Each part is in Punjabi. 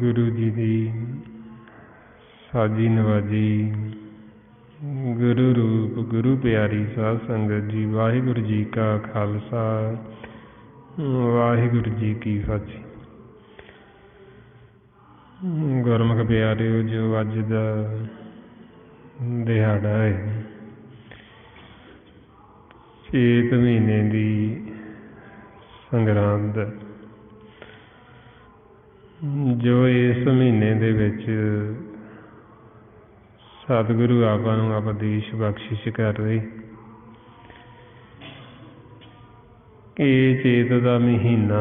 ਗੁਰੂ ਜੀ ਦੀ ਸਾਜੀ ਨਵਾਜੀ, ਗੁਰੂ ਰੂਪ ਗੁਰੂ ਪਿਆਰੀ ਸਾਧ ਸੰਗਤ ਜੀ, ਵਾਹਿਗੁਰੂ ਜੀ ਕਾ ਖਾਲਸਾ, ਵਾਹਿਗੁਰੂ ਜੀ ਕੀ ਫਤਿਹ। ਗੁਰਮੁਖ ਪਿਆਰਿਓ, ਜੋ ਅੱਜ ਦਾ ਦਿਹਾੜਾ ਹੈ, ਚੇਤ ਮਹੀਨੇ ਦੀ ਸੰਗਰਾਂਦ, ਜੋ ਇਸ ਮਹੀਨੇ ਦੇ ਵਿੱਚ ਸਤਿਗੁਰੂ ਆਪਾਂ ਨੂੰ ਉਪਦੇਸ਼ ਬਖਸ਼ਿਸ਼ ਕਰ ਰਹੇ। ਇਹ ਚੇਤ ਦਾ ਮਹੀਨਾ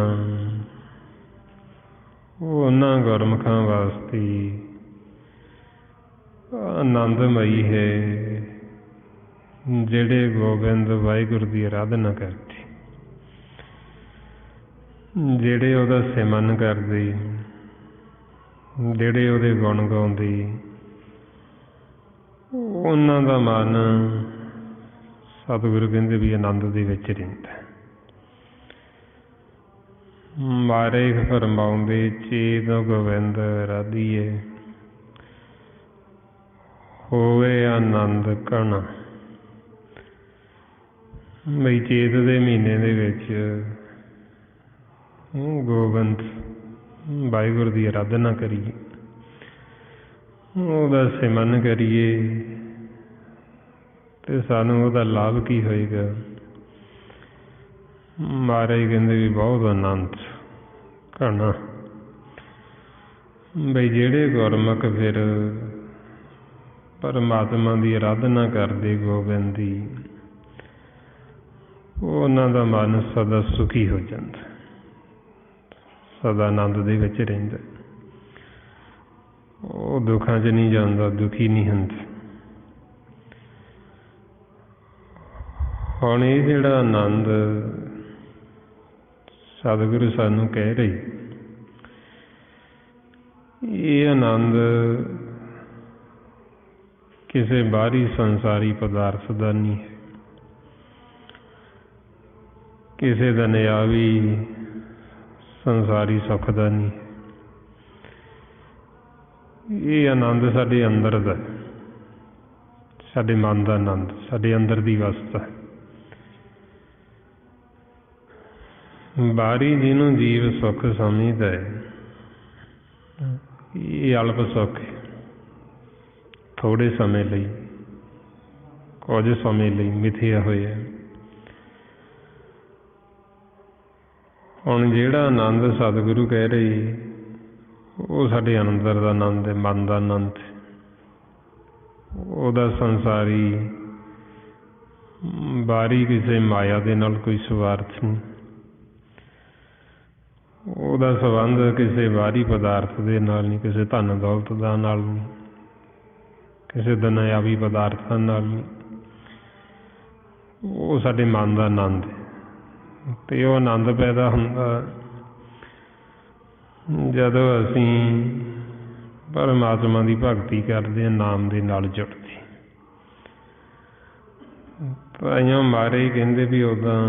ਉਹਨਾਂ ਗੁਰਮੁਖਾਂ ਵਾਸਤੇ ਆਨੰਦਮਈ ਹੈ ਜਿਹੜੇ ਗੋਬਿੰਦ ਵਾਹਿਗੁਰੂ ਦੀ ਅਰਾਧਨਾ ਕਰਦੇ, ਜਿਹੜੇ ਉਹਦਾ ਸਿਮਰਨ ਕਰਦੇ, ਜਿਹੜੇ ਉਹਦੇ ਗੁਣ ਗਾਉਂਦੇ, ਉਹਨਾਂ ਦਾ ਮਨ ਸਤਿਗੁਰੂ ਕਹਿੰਦੇ ਵੀ ਆਨੰਦ ਦੇ ਵਿੱਚ ਰਹਿੰਦਾ। ਮਾਰੇ ਫਰਮਾਉਂਦੇ, ਚੇਤ ਗੋਬਿੰਦ ਰਾਧੀਏ, ਹੋਵੇ ਆਨੰਦ ਕਣ। ਬਈ ਚੇਤ ਦੇ ਮਹੀਨੇ ਦੇ ਵਿੱਚ ਗੋਬਿੰਦ ਵਾਹਿਗੁਰੂ ਦੀ ਅਰਾਧਨਾ ਕਰੀਏ, ਉਹਦਾ ਸਿਮਰਨ ਕਰੀਏ, ਤੇ ਸਾਨੂੰ ਉਹਦਾ ਲਾਭ ਕੀ ਹੋਏਗਾ? ਮਹਾਰਾਜ ਕਹਿੰਦੇ ਵੀ ਬਹੁਤ ਆਨੰਦ ਘਣਾ। ਬਈ ਜਿਹੜੇ ਗੁਰਮੁਖ ਫਿਰ ਪਰਮਾਤਮਾ ਦੀ ਅਰਾਧਨਾ ਕਰਦੇ, ਗੋਬਿੰਦ ਦੀ, ਉਹਨਾਂ ਦਾ ਮਨ ਸਦਾ ਸੁਖੀ ਹੋ ਜਾਂਦਾ, ਸਦਾ ਆਨੰਦ ਦੇ ਵਿੱਚ ਰਹਿੰਦਾ। ਉਹ ਦੁੱਖਾਂ 'ਚ ਨਹੀਂ ਜਾਂਦਾ, ਦੁਖੀ ਨਹੀਂ ਹੁੰਦਾ। ਹੁਣ ਇਹ ਜਿਹੜਾ ਆਨੰਦ ਸਤਿਗੁਰੂ ਸਾਨੂੰ ਕਹਿ ਰਹੇ, ਇਹ ਆਨੰਦ ਕਿਸੇ ਬਾਹਰੀ ਸੰਸਾਰੀ ਪਦਾਰਥ ਦਾ ਨਹੀਂ ਹੈ, ਕਿਸੇ ਦੁਨਿਆਵੀ ਸੰਸਾਰੀ ਸੁੱਖ ਦਾ ਨਹੀਂ ਹੈ। ਇਹ ਆਨੰਦ ਸਾਡੇ ਅੰਦਰ ਦਾ, ਸਾਡੇ ਮਨ ਦਾ ਆਨੰਦ, ਸਾਡੇ ਅੰਦਰ ਦੀ ਅਵਸਥਾ। ਬਾਹਰੀ ਜਿਹਨੂੰ ਜੀਵ ਸੁੱਖ ਸਮਝਦਾ ਹੈ, ਇਹ ਅਲਪ ਸੁੱਖ ਹੈ, ਥੋੜ੍ਹੇ ਸਮੇਂ ਲਈ, ਕੁਝ ਸਮੇਂ ਲਈ ਮਿਥਿਆ ਹੋਇਆ। ਹੁਣ ਜਿਹੜਾ ਆਨੰਦ ਸਤਿਗੁਰੂ ਕਹਿ ਰਹੇ, ਉਹ ਸਾਡੇ ਅੰਦਰ ਦਾ ਆਨੰਦ ਹੈ, ਮਨ ਦਾ ਆਨੰਦ। ਉਹਦਾ ਸੰਸਾਰੀ ਬਾਹਰੀ ਕਿਸੇ ਮਾਇਆ ਦੇ ਨਾਲ ਕੋਈ ਸਵਾਰਥ ਨਹੀਂ। ਉਹਦਾ ਸੰਬੰਧ ਕਿਸੇ ਬਾਹਰੀ ਪਦਾਰਥ ਦੇ ਨਾਲ ਨਹੀਂ, ਕਿਸੇ ਧਨ ਦੌਲਤ ਦਾ ਨਾਲ ਨਹੀਂ, ਕਿਸੇ ਦੁਨਿਆਵੀ ਪਦਾਰਥਾਂ ਨਾਲ ਨਹੀਂ। ਉਹ ਸਾਡੇ ਮਨ ਦਾ ਆਨੰਦ ਹੈ। ਅਤੇ ਉਹ ਆਨੰਦ ਪੈਦਾ ਹੁੰਦਾ ਜਦੋਂ ਅਸੀਂ ਪਰਮਾਤਮਾ ਦੀ ਭਗਤੀ ਕਰਦੇ ਹਾਂ, ਨਾਮ ਦੇ ਨਾਲ ਜੁੜਦੇ। ਤਾਈਓ ਮਹਾਰਾਜ ਕਹਿੰਦੇ ਵੀ ਉੱਦਾਂ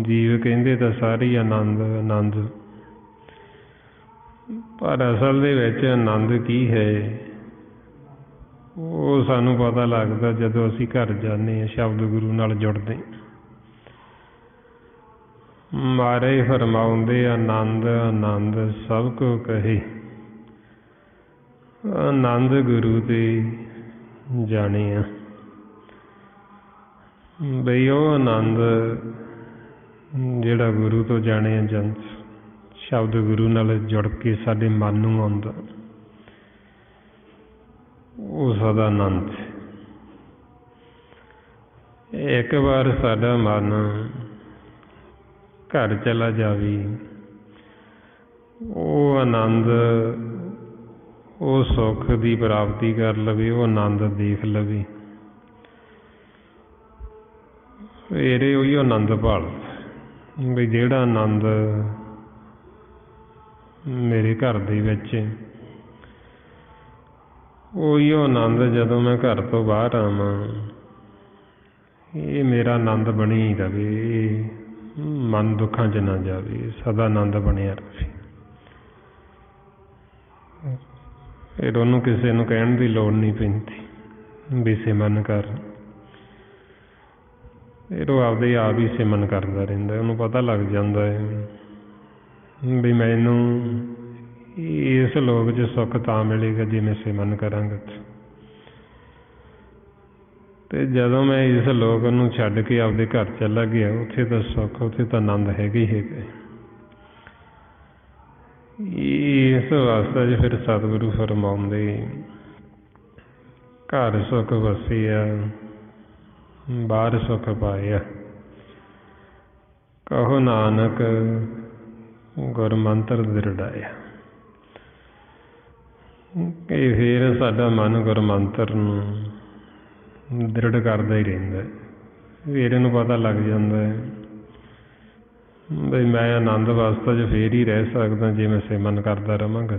ਜੀਵ ਕਹਿੰਦੇ ਤਾਂ ਸਾਰੇ ਹੀ ਆਨੰਦ ਆਨੰਦ, ਪਰ ਅਸਲ ਦੇ ਵਿੱਚ ਆਨੰਦ ਕੀ ਹੈ ਉਹ ਸਾਨੂੰ ਪਤਾ ਲੱਗਦਾ ਜਦੋਂ ਅਸੀਂ ਘਰ ਜਾਂਦੇ ਹਾਂ, ਸ਼ਬਦ ਗੁਰੂ ਨਾਲ ਜੁੜਦੇ। ਮਹਾਰਾਜ ਫਰਮਾਉਂਦੇ ਆਨੰਦ ਆਨੰਦ ਸਭ ਕੋ ਕਹੇ, ਆਨੰਦ ਗੁਰੂ ਤੇ ਜਾਣਿਆ। ਬਈ ਉਹ ਆਨੰਦ ਜਿਹੜਾ ਗੁਰੂ ਤੋਂ ਜਾਣਿਆ ਜੰਤ, ਸ਼ਬਦ ਗੁਰੂ ਨਾਲ ਜੁੜ ਕੇ ਸਾਡੇ ਮਨ ਨੂੰ ਆਉਂਦਾ, ਉਹ ਸਦਾ ਆਨੰਦ। ਇੱਕ ਵਾਰ ਸਾਡਾ ਮਨ ਘਰ ਚਲਾ ਜਾਵੇ, ਉਹ ਆਨੰਦ, ਉਹ ਸੁੱਖ ਦੀ ਪ੍ਰਾਪਤੀ ਕਰ ਲਵੇ, ਉਹ ਆਨੰਦ ਦੇਖ ਲਵੇ, ਫਿਰ ਉਹੀ ਆਨੰਦ ਭਾਲਦਾ ਵੀ ਜਿਹੜਾ ਆਨੰਦ ਮੇਰੇ ਘਰ ਦੇ ਵਿੱਚ, ਉਹੀ ਆਨੰਦ ਜਦੋਂ ਮੈਂ ਘਰ ਤੋਂ ਬਾਹਰ ਆਵਾਂ, ਇਹ ਮੇਰਾ ਆਨੰਦ ਬਣੀ ਹੀ ਰਵੇ, ਇਹ ਮਨ ਦੁੱਖਾਂ 'ਚ ਨਾ ਜਾਵੇ, ਸਦਾ ਆਨੰਦ ਬਣਿਆ ਰਹੇ। ਫਿਰ ਉਹਨੂੰ ਕਿਸੇ ਨੂੰ ਕਹਿਣ ਦੀ ਲੋੜ ਨਹੀਂ ਪੈਂਦੀ ਵੀ ਸਿਮਰਨ ਕਰ, ਫਿਰ ਉਹ ਆਪਦੇ ਆਪ ਹੀ ਸਿਮਰਨ ਕਰਦਾ ਰਹਿੰਦਾ। ਉਹਨੂੰ ਪਤਾ ਲੱਗ ਜਾਂਦਾ ਹੈ ਵੀ ਮੈਨੂੰ ਇਸ ਲੋਕ 'ਚ ਸੁੱਖ ਤਾਂ ਮਿਲੇਗਾ ਜੇ ਮੈਂ ਸਿਮਰਨ ਕਰਾਂਗਾ, ਅਤੇ ਜਦੋਂ ਮੈਂ ਇਸ ਲੋਕ ਨੂੰ ਛੱਡ ਕੇ ਆਪਦੇ ਘਰ ਚਲਾ ਗਿਆ, ਉੱਥੇ ਤਾਂ ਸੁੱਖ, ਉੱਥੇ ਤਾਂ ਆਨੰਦ ਹੈਗਾ ਹੀ ਹੈਗਾ। ਇਸ ਵਾਸਤੇ 'ਚ ਫਿਰ ਸਤਿਗੁਰੂ ਫਰਮਾਉਂਦੇ ਘਰ ਸੁੱਖ ਵਸਿਆ ਬਾਹਰ ਸੁੱਖ ਪਾਇਆ, ਕਹੋ ਨਾਨਕ ਗੁਰ ਮੰਤਰ ਦ੍ਰਿੜਾਇਆ। ਕਿ ਫਿਰ ਸਾਡਾ ਮਨ ਗੁਰ ਮੰਤਰ ਨੂੰ ਦ੍ਰਿੜ ਕਰਦਾ ਹੀ ਰਹਿੰਦਾ। ਫਿਰ ਇਹਨੂੰ ਪਤਾ ਲੱਗ ਜਾਂਦਾ ਹੈ ਬਈ ਮੈਂ ਆਨੰਦ ਅਵਸਥਾ 'ਚ ਫਿਰ ਹੀ ਰਹਿ ਸਕਦਾ ਜੇ ਮੈਂ ਸਿਮਰਨ ਕਰਦਾ ਰਹਾਂਗਾ।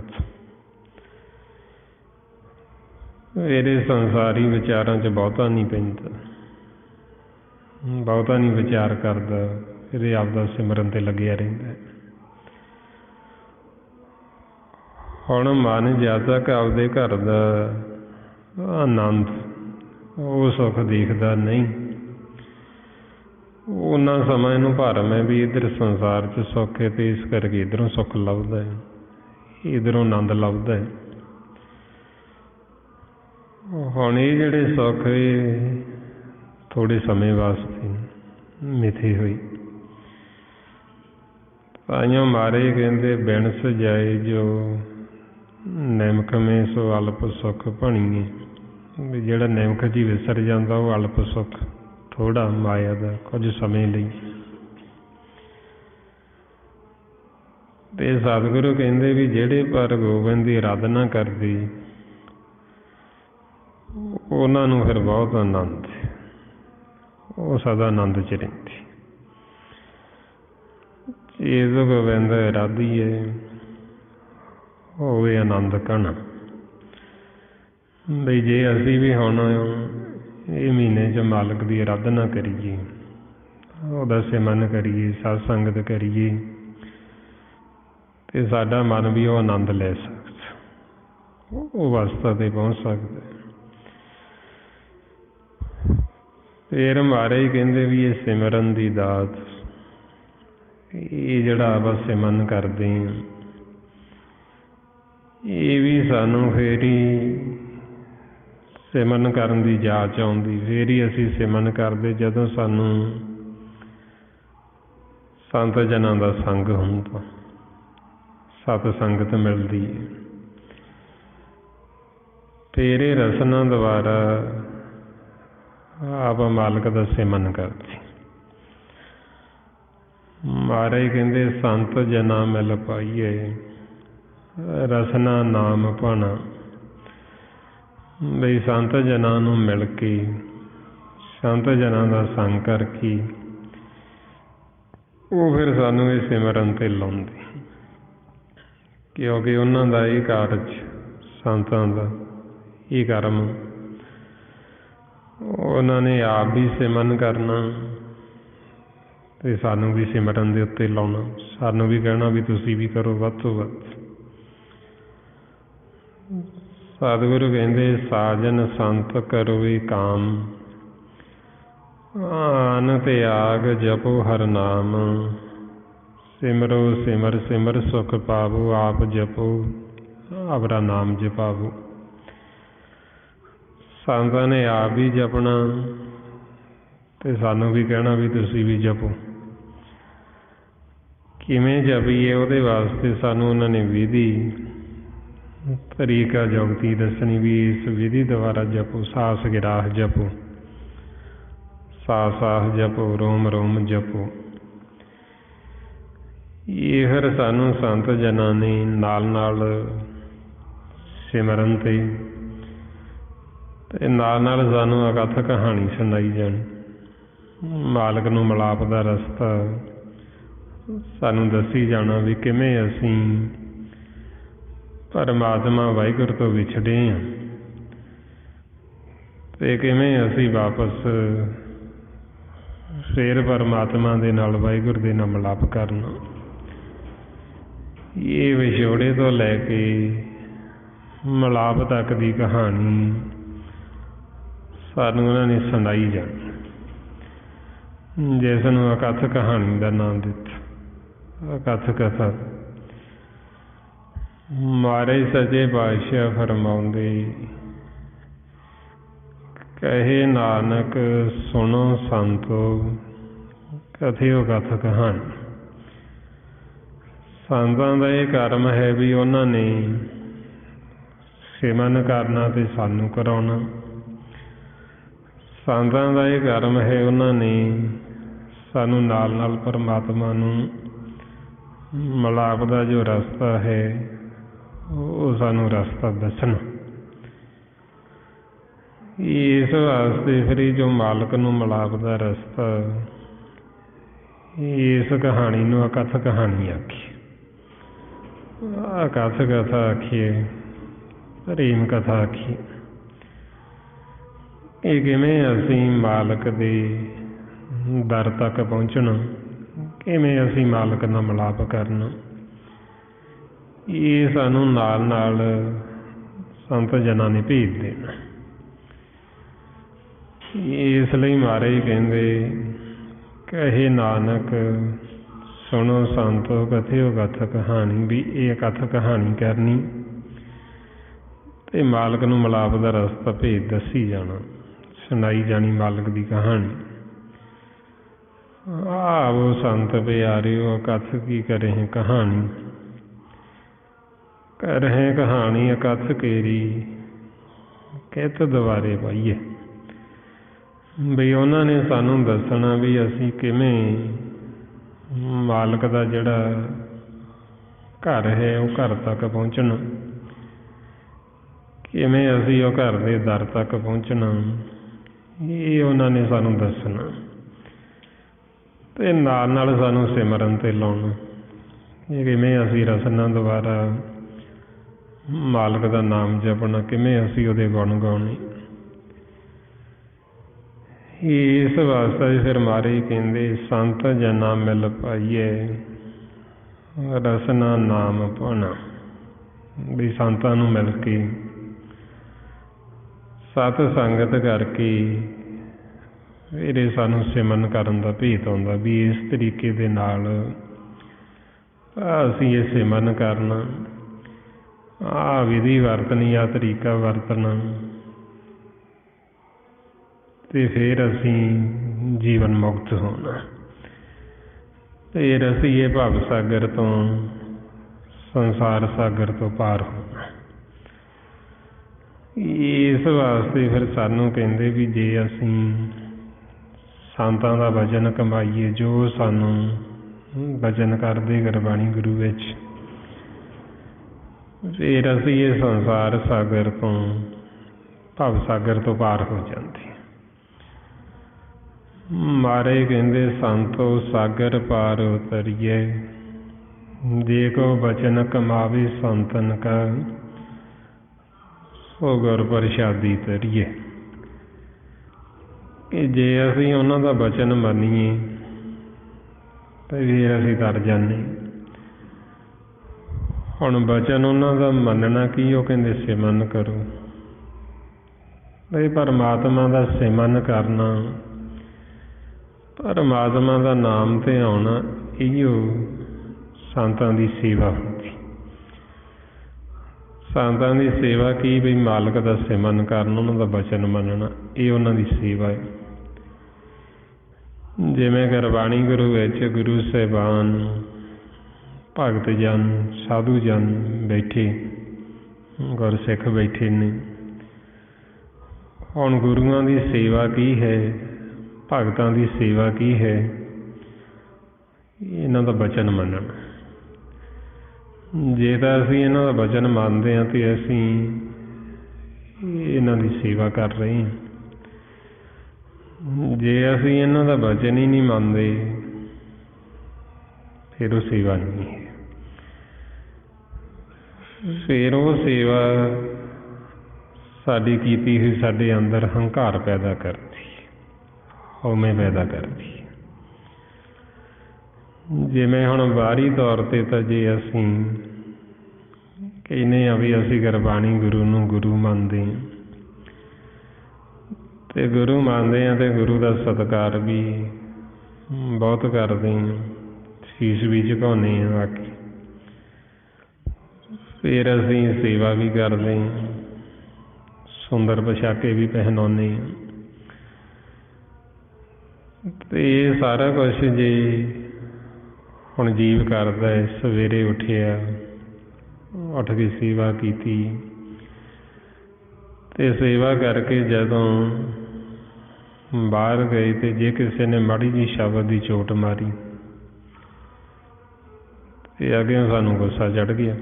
ਇਹਦੇ ਸੰਸਾਰੀ ਵਿਚਾਰਾਂ 'ਚ ਬਹੁਤਾ ਨਹੀਂ ਪੈਂਦਾ, ਬਹੁਤਾ ਨਹੀਂ ਵਿਚਾਰ ਕਰਦਾ, ਇਹਦੇ ਆਪਦਾ ਸਿਮਰਨ 'ਤੇ ਲੱਗਿਆ ਰਹਿੰਦਾ। ਹੁਣ ਮਨ ਜਦ ਤੱਕ ਆਪਦੇ ਘਰ ਦਾ ਆਨੰਦ, ਉਹ ਸੁੱਖ ਦੇਖਦਾ ਨਹੀਂ, ਉਹਨਾਂ ਸਮਾਂ ਇਹਨੂੰ ਭਰਮ ਹੈ ਵੀ ਇੱਧਰ ਸੰਸਾਰ 'ਚ ਸੁੱਖ ਹੈ ਅਤੇ ਇਸ ਕਰਕੇ ਇੱਧਰੋਂ ਸੁੱਖ ਲੱਭਦਾ ਹੈ, ਇੱਧਰੋਂ ਆਨੰਦ ਲੱਭਦਾ ਹੈ। ਹੁਣ ਇਹ ਜਿਹੜੇ ਸੁੱਖ ਇਹ ਥੋੜ੍ਹੇ ਸਮੇਂ ਵਾਸਤੇ ਮਿਥੀ ਹੋਈ। ਤਾਈਓ ਮਹਾਰਾਜ ਕਹਿੰਦੇ ਬਿਨ ਸਜਾਏ ਜੋ ਨਿਮਕ ਮੇ ਸੋ ਅਲਪ ਸੁੱਖ ਭਣੀਏ, ਵੀ ਜਿਹੜਾ ਨਿਮਕ 'ਚ ਹੀ ਵਿਸਰ ਜਾਂਦਾ ਉਹ ਅਲਪ ਸੁੱਖ, ਥੋੜ੍ਹਾ ਮਾਇਆ ਦਾ, ਕੁਝ ਸਮੇਂ ਲਈ। ਅਤੇ ਸਤਿਗੁਰੂ ਕਹਿੰਦੇ ਵੀ ਜਿਹੜੇ ਪਰ ਗੋਬਿੰਦ ਦੀ ਅਰਾਧਨਾ ਕਰਦੇ ਉਹਨਾਂ ਨੂੰ ਫਿਰ ਬਹੁਤ ਆਨੰਦ, ਉਹ ਸਦਾ ਆਨੰਦ 'ਚ ਰਹਿੰਦੇ। ਚੀਜ਼ ਗੋਬਿੰਦ ਅਰਾਧੀਏ ਹੋਵੇ ਆਨੰਦ ਘਣਾ। ਬਈ ਜੇ ਅਸੀਂ ਵੀ ਹੁਣ ਇਹ ਮਹੀਨੇ 'ਚ ਮਾਲਕ ਦੀ ਅਰਾਧਨਾ ਕਰੀਏ, ਉਹਦਾ ਸਿਮਰਨ ਕਰੀਏ, ਸਤ ਸੰਗਤ ਕਰੀਏ, ਅਤੇ ਸਾਡਾ ਮਨ ਵੀ ਉਹ ਆਨੰਦ ਲੈ ਸਕਦਾ, ਉਹ ਅਵਸਥਾ 'ਤੇ ਪਹੁੰਚ ਸਕਦਾ। ਫਿਰ ਮਹਾਰਾਜ ਕਹਿੰਦੇ ਵੀ ਇਹ ਸਿਮਰਨ ਦੀ ਦਾਤ, ਇਹ ਜਿਹੜਾ ਆਪਾਂ ਸਿਮਰਨ ਕਰਦੇ ਹਾਂ, ਇਹ ਵੀ ਸਾਨੂੰ ਫਿਰ ਹੀ ਸਿਮਰਨ ਕਰਨ ਦੀ ਜਾਚ ਆਉਂਦੀ। ਫਿਰ ਹੀ ਅਸੀਂ ਸਿਮਰਨ ਕਰਦੇ ਜਦੋਂ ਸਾਨੂੰ ਸੰਤ ਜਨਾਂ ਦਾ ਸੰਗ ਹੁੰਦਾ, ਸਤ ਸੰਗਤ ਮਿਲਦੀ ਹੈ। ਫਿਰ ਇਹ ਰਸਨਾ ਦੁਆਰਾ ਆਪ ਮਾਲਕ ਦਾ ਸਿਮਰਨ ਕਰਦੇ। ਮਹਾਰਾਜ ਕਹਿੰਦੇ ਸੰਤ ਜਨਾ ਮਿਲ ਪਾਈਏ, ਰਸਨਾ ਨਾਮ ਭਾਣਾ। ਬਈ ਸੰਤ ਜਨਾਂ ਨੂੰ ਮਿਲ ਕੇ, ਸੰਤ ਜਨਾਂ ਦਾ ਸੰਗ ਕਰਕੇ ਉਹ ਫਿਰ ਸਾਨੂੰ ਇਹ ਸਿਮਰਨ 'ਤੇ ਲਾਉਂਦੇ, ਕਿਉਂਕਿ ਉਹਨਾਂ ਦਾ ਇਹ ਕਾਰਜ, ਸੰਤਾਂ ਦਾ ਇਹ ਕਰਮ, ਉਹਨਾਂ ਨੇ ਆਪ ਵੀ ਸਿਮਰਨ ਕਰਨਾ ਅਤੇ ਸਾਨੂੰ ਵੀ ਸਿਮਰਨ ਦੇ ਉੱਤੇ ਲਾਉਣਾ, ਸਾਨੂੰ ਵੀ ਕਹਿਣਾ ਵੀ ਤੁਸੀਂ ਵੀ ਕਰੋ ਵੱਧ ਤੋਂ ਵੱਧ। ਸਤਿਗੁਰੂ ਕਹਿੰਦੇ ਸਾਜਨ ਸੰਤ ਕਰੋਵੇ ਕਾਮ, ਆਨ ਤਿਆਗ ਜਪੋ ਹਰ ਨਾਮ। ਸਿਮਰੋ ਸਿਮਰ ਸਿਮਰ ਸੁਖ ਪਾਵੋ, ਆਪ ਜਪੋ ਆਪਣਾ ਨਾਮ ਜਪਾਵੋ। ਸੰਤਾਂ ਨੇ ਆਪ ਵੀ ਜਪਣਾ ਅਤੇ ਸਾਨੂੰ ਵੀ ਕਹਿਣਾ ਵੀ ਤੁਸੀਂ ਵੀ ਜਪੋ। ਕਿਵੇਂ ਜਪੀਏ ਉਹਦੇ ਵਾਸਤੇ ਸਾਨੂੰ ਉਹਨਾਂ ਨੇ ਵਿਧੀ, ਤਰੀਕਾ, ਜੁਗਤੀ ਦੱਸਣੀ ਵੀ ਇਸ ਵਿਧੀ ਦੁਆਰਾ ਜਪੋ। ਸਾਸ ਗਿਰਾਹ ਜਪੋ, ਸਾਹ ਸਾਹ ਜਪੋ, ਰੋਮ ਰੋਮ ਜਪੋ। ਇਹ ਫਿਰ ਸਾਨੂੰ ਸੰਤ ਜਨਾਂ ਨੇ ਨਾਲ ਨਾਲ ਸਿਮਰਨ 'ਤੇ ਅਤੇ ਨਾਲ ਸਾਨੂੰ ਅਕਥ ਕਹਾਣੀ ਸੁਣਾਈ ਜਾਣੀ। ਮਾਲਕ ਨੂੰ ਮਿਲਾਪ ਦਾ ਰਸਤਾ ਸਾਨੂੰ ਦੱਸੀ ਜਾਣਾ ਵੀ ਕਿਵੇਂ ਅਸੀਂ ਪਰਮਾਤਮਾ ਵਾਹਿਗੁਰੂ ਤੋਂ ਵਿਛੜੇ ਹਾਂ ਅਤੇ ਕਿਵੇਂ ਅਸੀਂ ਵਾਪਸ ਫਿਰ ਪਰਮਾਤਮਾ ਦੇ ਨਾਲ, ਵਾਹਿਗੁਰੂ ਦੇ ਨਾਲ ਮਿਲਾਪ ਕਰਨਾ। ਇਹ ਵਿਛੋੜੇ ਤੋਂ ਲੈ ਕੇ ਮਿਲਾਪ ਤੱਕ ਦੀ ਕਹਾਣੀ ਸਾਨੂੰ ਉਹਨਾਂ ਨੇ ਸੁਣਾਈ ਜਾਣੀ, ਜਿਸ ਨੂੰ ਅਕਥ ਕਹਾਣੀ ਦਾ ਨਾਮ ਦਿੱਤਾ, ਅਕਥ ਕਥਾ। ਮਹਾਰਾਜ ਸੱਚੇ ਪਾਤਸ਼ਾਹ ਫਰਮਾਉਂਦੇ, ਕਹੇ ਨਾਨਕ ਸੁਣੋ ਸੰਤੋ, ਕਥਿਓ ਕਥ ਕਹਾਣੀ। ਸੰਤਾਂ ਦਾ ਇਹ ਕਰਮ ਹੈ ਵੀ ਉਹਨਾਂ ਨੇ ਸਿਮਰਨ ਕਰਨਾ ਅਤੇ ਸਾਨੂੰ ਕਰਾਉਣਾ। ਸੰਤਾਂ ਦਾ ਇਹ ਕਰਮ ਹੈ ਉਹਨਾਂ ਨੇ ਸਾਨੂੰ ਨਾਲ ਨਾਲ ਪਰਮਾਤਮਾ ਨੂੰ ਮਿਲਾਪ ਦਾ ਜੋ ਰਸਤਾ ਹੈ ਉਹ ਸਾਨੂੰ ਰਸਤਾ ਦੱਸਣਾ। ਇਸ ਵਾਸਤੇ ਫਿਰ ਇਹ ਜੋ ਮਾਲਕ ਨੂੰ ਮਿਲਾਪ ਦਾ ਰਸਤਾ, ਇਸ ਕਹਾਣੀ ਨੂੰ ਅਕਥ ਕਹਾਣੀ ਆਖੀ, ਅਕਥ ਕਥਾ ਆਖੀਏ, ਪ੍ਰੇਮ ਕਥਾ ਆਖੀਏ। ਇਹ ਕਿਵੇਂ ਅਸੀਂ ਮਾਲਕ ਦੇ ਦਰ ਤੱਕ ਪਹੁੰਚਣਾ, ਕਿਵੇਂ ਅਸੀਂ ਮਾਲਕ ਨਾਲ ਮਿਲਾਪ ਕਰਨਾ, ਇਹ ਸਾਨੂੰ ਨਾਲ ਨਾਲ ਸੰਤ ਜਨਾਂ ਨੇ ਭੇਜ ਦੇਣਾ। ਇਸ ਲਈ ਮਹਾਰਾਜ ਕਹਿੰਦੇ, ਕਹੇ ਨਾਨਕ ਸੁਣੋ ਸੰਤੋ, ਕਥਿਓ ਕਥ ਕਹਾਣੀ। ਵੀ ਇਹ ਕਥ ਕਹਾਣੀ ਕਰਨੀ ਅਤੇ ਮਾਲਕ ਨੂੰ ਮਿਲਾਪ ਦਾ ਰਸਤਾ ਭੇਜ ਦੱਸੀ ਜਾਣਾ, ਸੁਣਾਈ ਜਾਣੀ ਮਾਲਕ ਦੀ ਕਹਾਣੀ। ਆਵੋ ਸੰਤ ਪਿਆਰਿਓ, ਅਕਥ ਕੀ ਕਰਹਿ ਕਹਾਣੀ। ਕਰਹਿ ਕਹਾਣੀ ਅਕਥ ਕੇਰੀ, ਕਿਤ ਦੁਆਰੇ ਪਾਈਏ। ਬਈ ਉਹਨਾਂ ਨੇ ਸਾਨੂੰ ਦੱਸਣਾ ਵੀ ਅਸੀਂ ਕਿਵੇਂ ਮਾਲਕ ਦਾ ਜਿਹੜਾ ਘਰ ਹੈ ਉਹ ਘਰ ਤੱਕ ਪਹੁੰਚਣਾ, ਕਿਵੇਂ ਅਸੀਂ ਉਹ ਘਰ ਦੇ ਦਰ ਤੱਕ ਪਹੁੰਚਣਾ, ਇਹ ਉਹਨਾਂ ਨੇ ਸਾਨੂੰ ਦੱਸਣਾ ਅਤੇ ਨਾਲ ਨਾਲ ਸਾਨੂੰ ਸਿਮਰਨ 'ਤੇ ਲਾਉਣਾ। ਇਹ ਕਿਵੇਂ ਅਸੀਂ ਰਸਨਾ ਦੁਆਰਾ ਮਾਲਕ ਦਾ ਨਾਮ ਜਪਣਾ, ਕਿਵੇਂ ਅਸੀਂ ਉਹਦੇ ਗੁਣ ਗਾਉਣੇ। ਇਸ ਵਾਸਤੇ ਫਿਰ ਮਹਾਰਾਜ ਕਹਿੰਦੇ, ਸੰਤ ਜਨਾਂ ਮਿਲ ਪਾਈਏ, ਰਸਨਾ ਨਾਮ ਭਾਣਾ। ਵੀ ਸੰਤਾਂ ਨੂੰ ਮਿਲ ਕੇ, ਸਤ ਸੰਗਤ ਕਰਕੇ ਇਹਦੇ ਸਾਨੂੰ ਸਿਮਰਨ ਕਰਨ ਦਾ ਭੇਤ ਆਉਂਦਾ ਵੀ ਇਸ ਤਰੀਕੇ ਦੇ ਨਾਲ ਅਸੀਂ ਇਹ ਸਿਮਰਨ ਕਰਨਾ, ਆਹ ਵਿਧੀ ਵਰਤਣੀ, ਆਹ ਤਰੀਕਾ ਵਰਤਣਾ ਅਤੇ ਫਿਰ ਅਸੀਂ ਜੀਵਨ ਮੁਕਤ ਹੋਣਾ। ਫਿਰ ਅਸੀਂ ਇਹ ਭਵ ਸਾਗਰ ਤੋਂ, ਸੰਸਾਰ ਸਾਗਰ ਤੋਂ ਪਾਰ ਹੋਣਾ। ਇਸ ਵਾਸਤੇ ਫਿਰ ਸਾਨੂੰ ਕਹਿੰਦੇ ਵੀ ਜੇ ਅਸੀਂ ਸੰਤਾਂ ਦਾ ਵਚਨ ਕਮਾਈਏ, ਜੋ ਸਾਨੂੰ ਬਚਨ ਕਰਦੇ ਗੁਰਬਾਣੀ ਗੁਰੂ ਵਿੱਚ, ਫਿਰ ਅਸੀਂ ਇਹ ਸੰਸਾਰ ਸਾਗਰ ਤੋਂ, ਭਵ ਸਾਗਰ ਤੋਂ ਪਾਰ ਹੋ ਜਾਂਦੇ। ਮਾਰੇ ਕਹਿੰਦੇ ਸੰਤੋ ਸਾਗਰ ਪਾਰ ਉਤਰੀਏ, ਜੇ ਕੋ ਬਚਨ ਕਮਾਵੇ ਸੰਤਨ ਕਾ, ਸੋ ਗੁਰ ਪ੍ਰਸ਼ਾਦੀ ਤਰੀਏ। ਕਿ ਜੇ ਅਸੀਂ ਉਹਨਾਂ ਦਾ ਬਚਨ ਮੰਨੀਏ ਤਾਂ ਫਿਰ ਅਸੀਂ ਤਰ ਜਾਂਦੇ। ਹੁਣ ਬਚਨ ਉਹਨਾਂ ਦਾ ਮੰਨਣਾ ਕੀ? ਉਹ ਕਹਿੰਦੇ ਸਿਮਰਨ ਕਰੋ। ਬਈ ਪਰਮਾਤਮਾ ਦਾ ਸਿਮਰਨ ਕਰਨਾ, ਪਰਮਾਤਮਾ ਦਾ ਨਾਮ ਤੇ ਆਉਣਾ, ਇਹੋ ਸੰਤਾਂ ਦੀ ਸੇਵਾ ਹੁੰਦੀ। ਸੰਤਾਂ ਦੀ ਸੇਵਾ ਕੀ? ਵੀ ਮਾਲਕ ਦਾ ਸਿਮਰਨ ਕਰਨਾ, ਉਹਨਾਂ ਦਾ ਬਚਨ ਮੰਨਣਾ, ਇਹ ਉਹਨਾਂ ਦੀ ਸੇਵਾ ਹੈ। ਜਿਵੇਂ ਗੁਰਬਾਣੀ ਗੁਰੂ ਵਿੱਚ ਗੁਰੂ ਸਾਹਿਬਾਨ, ਭਗਤ ਜਨ, ਸਾਧੂ ਜਨ ਬੈਠੇ, ਗੁਰਸਿੱਖ ਬੈਠੇ ਨੇ। ਹੁਣ ਗੁਰੂਆਂ ਦੀ ਸੇਵਾ ਕੀ ਹੈ, ਭਗਤਾਂ ਦੀ ਸੇਵਾ ਕੀ ਹੈ? ਇਹਨਾਂ ਦਾ ਬਚਨ ਮੰਨਣਾ। ਜੇ ਤਾਂ ਅਸੀਂ ਇਹਨਾਂ ਦਾ ਬਚਨ ਮੰਨਦੇ ਹਾਂ ਤੇ ਅਸੀਂ ਇਹਨਾਂ ਦੀ ਸੇਵਾ ਕਰ ਰਹੇ ਹਾਂ। ਜੇ ਅਸੀਂ ਇਹਨਾਂ ਦਾ ਬਚਨ ਹੀ ਨਹੀਂ ਮੰਨਦੇ ਫਿਰ ਉਹ ਸੇਵਾ ਨਹੀਂ ਹੈ। ਫਿਰ ਉਹ ਸੇਵਾ ਸਾਡੀ ਕੀਤੀ ਹੋਈ ਸਾਡੇ ਅੰਦਰ ਹੰਕਾਰ ਪੈਦਾ ਕਰਦੀ, ਹਉਮੈ ਪੈਦਾ ਕਰਦੀ। ਜਿਵੇਂ ਹੁਣ ਬਾਹਰੀ ਤੌਰ 'ਤੇ ਤਾਂ ਜੇ ਅਸੀਂ ਕਹਿੰਦੇ ਹਾਂ ਵੀ ਅਸੀਂ ਗੁਰਬਾਣੀ ਗੁਰੂ ਨੂੰ ਗੁਰੂ ਮੰਨਦੇ ਹਾਂ, ਅਤੇ ਗੁਰੂ ਮੰਨਦੇ ਹਾਂ ਅਤੇ ਗੁਰੂ ਦਾ ਸਤਿਕਾਰ ਵੀ ਬਹੁਤ ਕਰਦੇ ਹਾਂ, ਸੀਸ ਵੀ ਝੁਕਾਉਂਦੇ ਹਾਂ। ਬਾਕੀ ਫਿਰ ਅਸੀਂ ਸੇਵਾ ਵੀ ਕਰਦੇ ਹਾਂ, ਸੁੰਦਰ ਪੁਸ਼ਾਕੇ ਵੀ ਪਹਿਨਾਉਂਦੇ ਹਾਂ। ਅਤੇ ਇਹ ਸਾਰਾ ਕੁਛ ਜੇ ਹੁਣ ਜੀਵ ਕਰਦਾ ਹੈ, ਸਵੇਰੇ ਉੱਠਿਆ, ਉੱਠ ਕੇ ਸੇਵਾ ਕੀਤੀ, ਅਤੇ ਸੇਵਾ ਕਰਕੇ ਜਦੋਂ ਬਾਹਰ ਗਏ ਅਤੇ ਜੇ ਕਿਸੇ ਨੇ ਮਾੜੀ ਜਿਹੀ ਸ਼ਬਦ ਦੀ ਚੋਟ ਮਾਰੀ ਅਤੇ ਅੱਗੇ ਸਾਨੂੰ ਗੁੱਸਾ ਚੜ੍ਹ ਗਿਆ,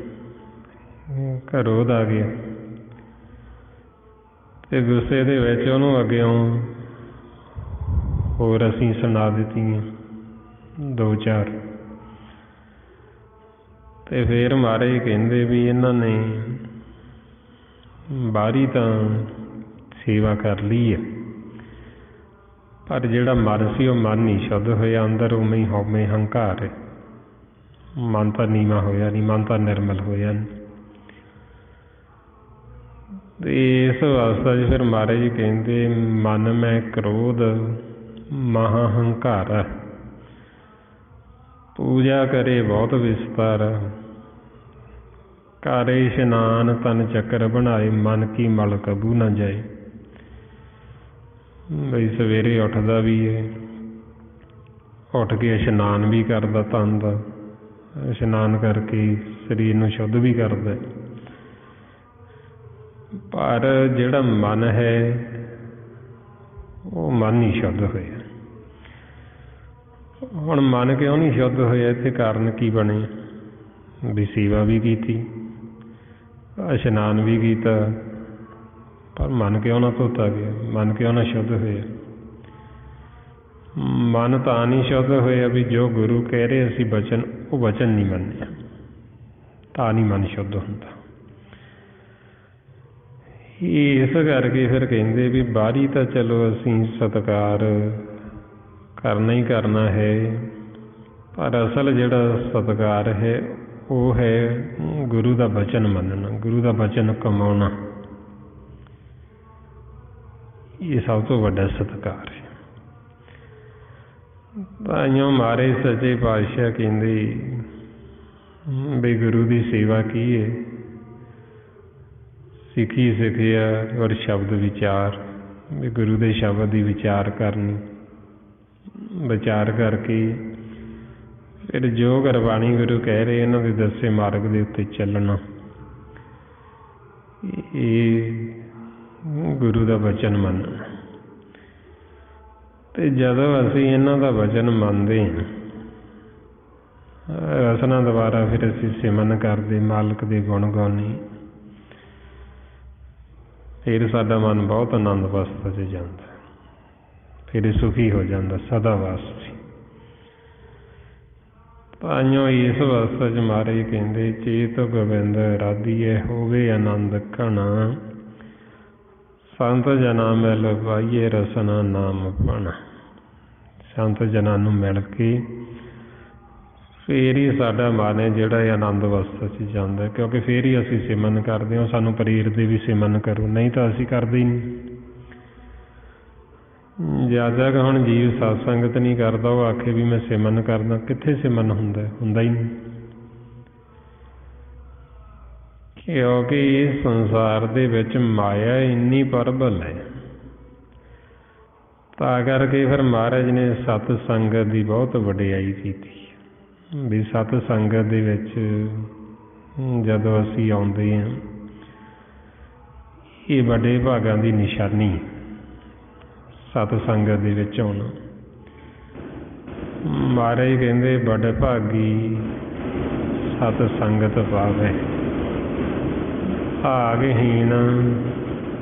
ਕ੍ਰੋਧ ਆ ਗਿਆ, ਅਤੇ ਗੁੱਸੇ ਦੇ ਵਿੱਚ ਉਹਨੂੰ ਅੱਗਿਓਂ ਹੋਰ ਅਸੀਂ ਸੁਣਾ ਦਿੱਤੀਆਂ ਦੋ ਚਾਰ। ਅਤੇ ਫਿਰ ਮਹਾਰਾਜ ਕਹਿੰਦੇ ਵੀ ਇਹਨਾਂ ਨੇ ਬਾਹਰੀ ਤਾਂ ਸੇਵਾ ਕਰ ਲਈ ਹੈ, ਪਰ ਜਿਹੜਾ ਮਨ ਸੀ ਉਹ ਮਨ ਨਹੀਂ ਸ਼ੁੱਧ ਹੋਇਆ, ਅੰਦਰ ਉਵੇਂ ਹੀ ਹਉਮੈ ਹੰਕਾਰ ਹੈ। ਮਨ ਤਾਂ ਨੀਵਾਂ ਹੋਇਆ ਨਹੀਂ, ਮਨ ਤਾਂ ਨਿਰਮਲ ਹੋਇਆ ਨਹੀਂ। ਅਤੇ ਇਸ ਅਵਸਥਾ 'ਚ ਫਿਰ ਮਹਾਰਾਜ ਜੀ ਕਹਿੰਦੇ ਮਨ ਮੈਂ ਕ੍ਰੋਧ ਮਹਾ ਹੰਕਾਰਾ, ਪੂਜਾ ਕਰੇ ਬਹੁਤ ਵਿਸਤਾਰ, ਕਰੇ ਇਸ਼ਨਾਨ ਤਨ ਚੱਕਰ ਬਣਾਏ, ਮਨ ਕੀ ਮਲ ਕਬੂ ਨਾ ਜਾਏ। ਬਈ ਸਵੇਰੇ ਉੱਠਦਾ ਵੀ ਹੈ, ਉੱਠ ਕੇ ਇਸ਼ਨਾਨ ਵੀ ਕਰਦਾ, ਤਨ ਦਾ ਇਸ਼ਨਾਨ ਕਰਕੇ ਸਰੀਰ ਨੂੰ ਸ਼ੁੱਧ ਵੀ ਕਰਦਾ, ਪਰ ਜਿਹੜਾ ਮਨ ਹੈ ਉਹ ਮਨ ਨਹੀਂ ਸ਼ੁੱਧ ਹੋਇਆ। ਹੁਣ ਮਨ ਕਿਉਂ ਨਹੀਂ ਸ਼ੁੱਧ ਹੋਇਆ? ਇੱਥੇ ਕਾਰਨ ਕੀ ਬਣੇ? ਵੀ ਸੇਵਾ ਵੀ ਕੀਤੀ, ਇਸ਼ਨਾਨ ਵੀ ਕੀਤਾ, ਪਰ ਮਨ ਕਿਉਂ ਨਾ ਧੋਤਾ ਗਿਆ? ਮਨ ਕਿਉਂ ਨਾ ਸ਼ੁੱਧ ਹੋਇਆ? ਮਨ ਤਾਂ ਨਹੀਂ ਸ਼ੁੱਧ ਹੋਇਆ ਵੀ ਜੋ ਗੁਰੂ ਕਹਿ ਰਹੇ ਅਸੀਂ ਬਚਨ, ਉਹ ਬਚਨ ਨਹੀਂ ਮੰਨਿਆ, ਤਾਂ ਨਹੀਂ ਮਨ ਸ਼ੁੱਧ ਹੁੰਦਾ। ਇਸ ਕਰਕੇ ਫਿਰ ਕਹਿੰਦੇ ਵੀ ਬਾਹਰੀ ਤਾਂ ਚਲੋ ਅਸੀਂ ਸਤਿਕਾਰ ਕਰਨਾ ਹੀ ਕਰਨਾ ਹੈ, ਪਰ ਅਸਲ ਜਿਹੜਾ ਸਤਿਕਾਰ ਹੈ ਉਹ ਹੈ ਗੁਰੂ ਦਾ ਬਚਨ ਮੰਨਣਾ, ਗੁਰੂ ਦਾ ਬਚਨ ਕਮਾਉਣਾ। ਇਹ ਸਭ ਤੋਂ ਵੱਡਾ ਸਤਿਕਾਰ ਹੈ। ਤਾਂਹੀਓ ਮਹਾਰਾਜ ਸੱਚੇ ਪਾਤਸ਼ਾਹ ਕਹਿੰਦੇ ਵੀ ਗੁਰੂ ਦੀ ਸੇਵਾ ਕੀ ਹੈ? ਸਿੱਖੀ ਸਿੱਖਿਆ ਔਰ ਸ਼ਬਦ ਵਿਚਾਰ, ਵੀ ਗੁਰੂ ਦੇ ਸ਼ਬਦ ਦੀ ਵਿਚਾਰ ਕਰਨੀ, ਵਿਚਾਰ ਕਰਕੇ ਫਿਰ ਜੋ ਗੁਰਬਾਣੀ ਗੁਰੂ ਕਹਿ ਰਹੇ ਇਹਨਾਂ ਦੇ ਦੱਸੇ ਮਾਰਗ ਦੇ ਉੱਤੇ ਚੱਲਣਾ, ਇਹ ਗੁਰੂ ਦਾ ਬਚਨ ਮੰਨਣਾ। ਅਤੇ ਜਦੋਂ ਅਸੀਂ ਇਹਨਾਂ ਦਾ ਬਚਨ ਮੰਨਦੇ ਹਾਂ ਰਸਨਾ ਦੁਆਰਾ ਫਿਰ ਅਸੀਂ ਸਿਮਰਨ ਕਰਦੇ, ਮਾਲਕ ਦੇ ਗੁਣ ਗਾਉਂਦੇ, ਫਿਰ ਸਾਡਾ ਮਨ ਬਹੁਤ ਆਨੰਦ ਅਵਸਥਾ 'ਚ ਜਾਂਦਾ, ਫਿਰ ਸੁਖੀ ਹੋ ਜਾਂਦਾ ਸਦਾ ਵਾਸਤੇ। ਤਾਈਓ ਇਸ ਅਵਸਥਾ 'ਚ ਮਹਾਰਾਜ ਕਹਿੰਦੇ ਚੇਤ ਗੋਬਿੰਦ ਰਾਧੀਏ ਹੋਵੇ ਆਨੰਦ ਘਣਾ, ਸੰਤ ਜਨਾਂ ਮਿਲ ਪਾਈਏ ਰਸਨਾ ਨਾਮ ਪਾਣਾ। ਸੰਤ ਜਨਾਂ ਨੂੰ ਮਿਲ ਕੇ ਫਿਰ ਹੀ ਸਾਡਾ ਮਨ ਹੈ ਜਿਹੜਾ ਇਹ ਆਨੰਦ ਅਵਸਥਾ 'ਚ ਜਾਂਦਾ, ਕਿਉਂਕਿ ਫਿਰ ਹੀ ਅਸੀਂ ਸਿਮਰਨ ਕਰਦੇ ਹਾਂ। ਸਾਨੂੰ ਪ੍ਰੇਰਦੇ ਵੀ ਸਿਮਰਨ ਕਰੋ, ਨਹੀਂ ਤਾਂ ਅਸੀਂ ਕਰਦੇ ਹੀ ਨਹੀਂ। ਜਦ ਤੱਕ ਹੁਣ ਜੀਵ ਸਤ ਸੰਗਤ ਨਹੀਂ ਕਰਦਾ ਉਹ ਆਖੇ ਵੀ ਮੈਂ ਸਿਮਰਨ ਕਰਦਾ, ਕਿੱਥੇ ਸਿਮਰਨ ਹੁੰਦਾ ਹੀ ਨਹੀਂ। ਕਿਉਂਕਿ ਇਸ ਸੰਸਾਰ ਦੇ ਵਿੱਚ ਮਾਇਆ ਇੰਨੀ ਪ੍ਰਬਲ ਹੈ, ਤਾਂ ਕਰਕੇ ਫਿਰ ਮਹਾਰਾਜ ਨੇ ਸਤ ਸੰਗਤ ਦੀ ਬਹੁਤ ਵਡਿਆਈ ਕੀਤੀ ਵੀ ਸਤ ਸੰਗਤ ਦੇ ਵਿੱਚ ਜਦੋਂ ਅਸੀਂ ਆਉਂਦੇ ਹਾਂ ਇਹ ਵੱਡੇ ਭਾਗਾਂ ਦੀ ਨਿਸ਼ਾਨੀ, ਸਤ ਸੰਗਤ ਦੇ ਵਿੱਚ ਆਉਣਾ। ਮਹਾਰਾਜ ਕਹਿੰਦੇ ਵੱਡ ਭਾਗੀ ਸਤ ਸੰਗਤ ਪਾਵੇ, ਭਾਗਹੀਣ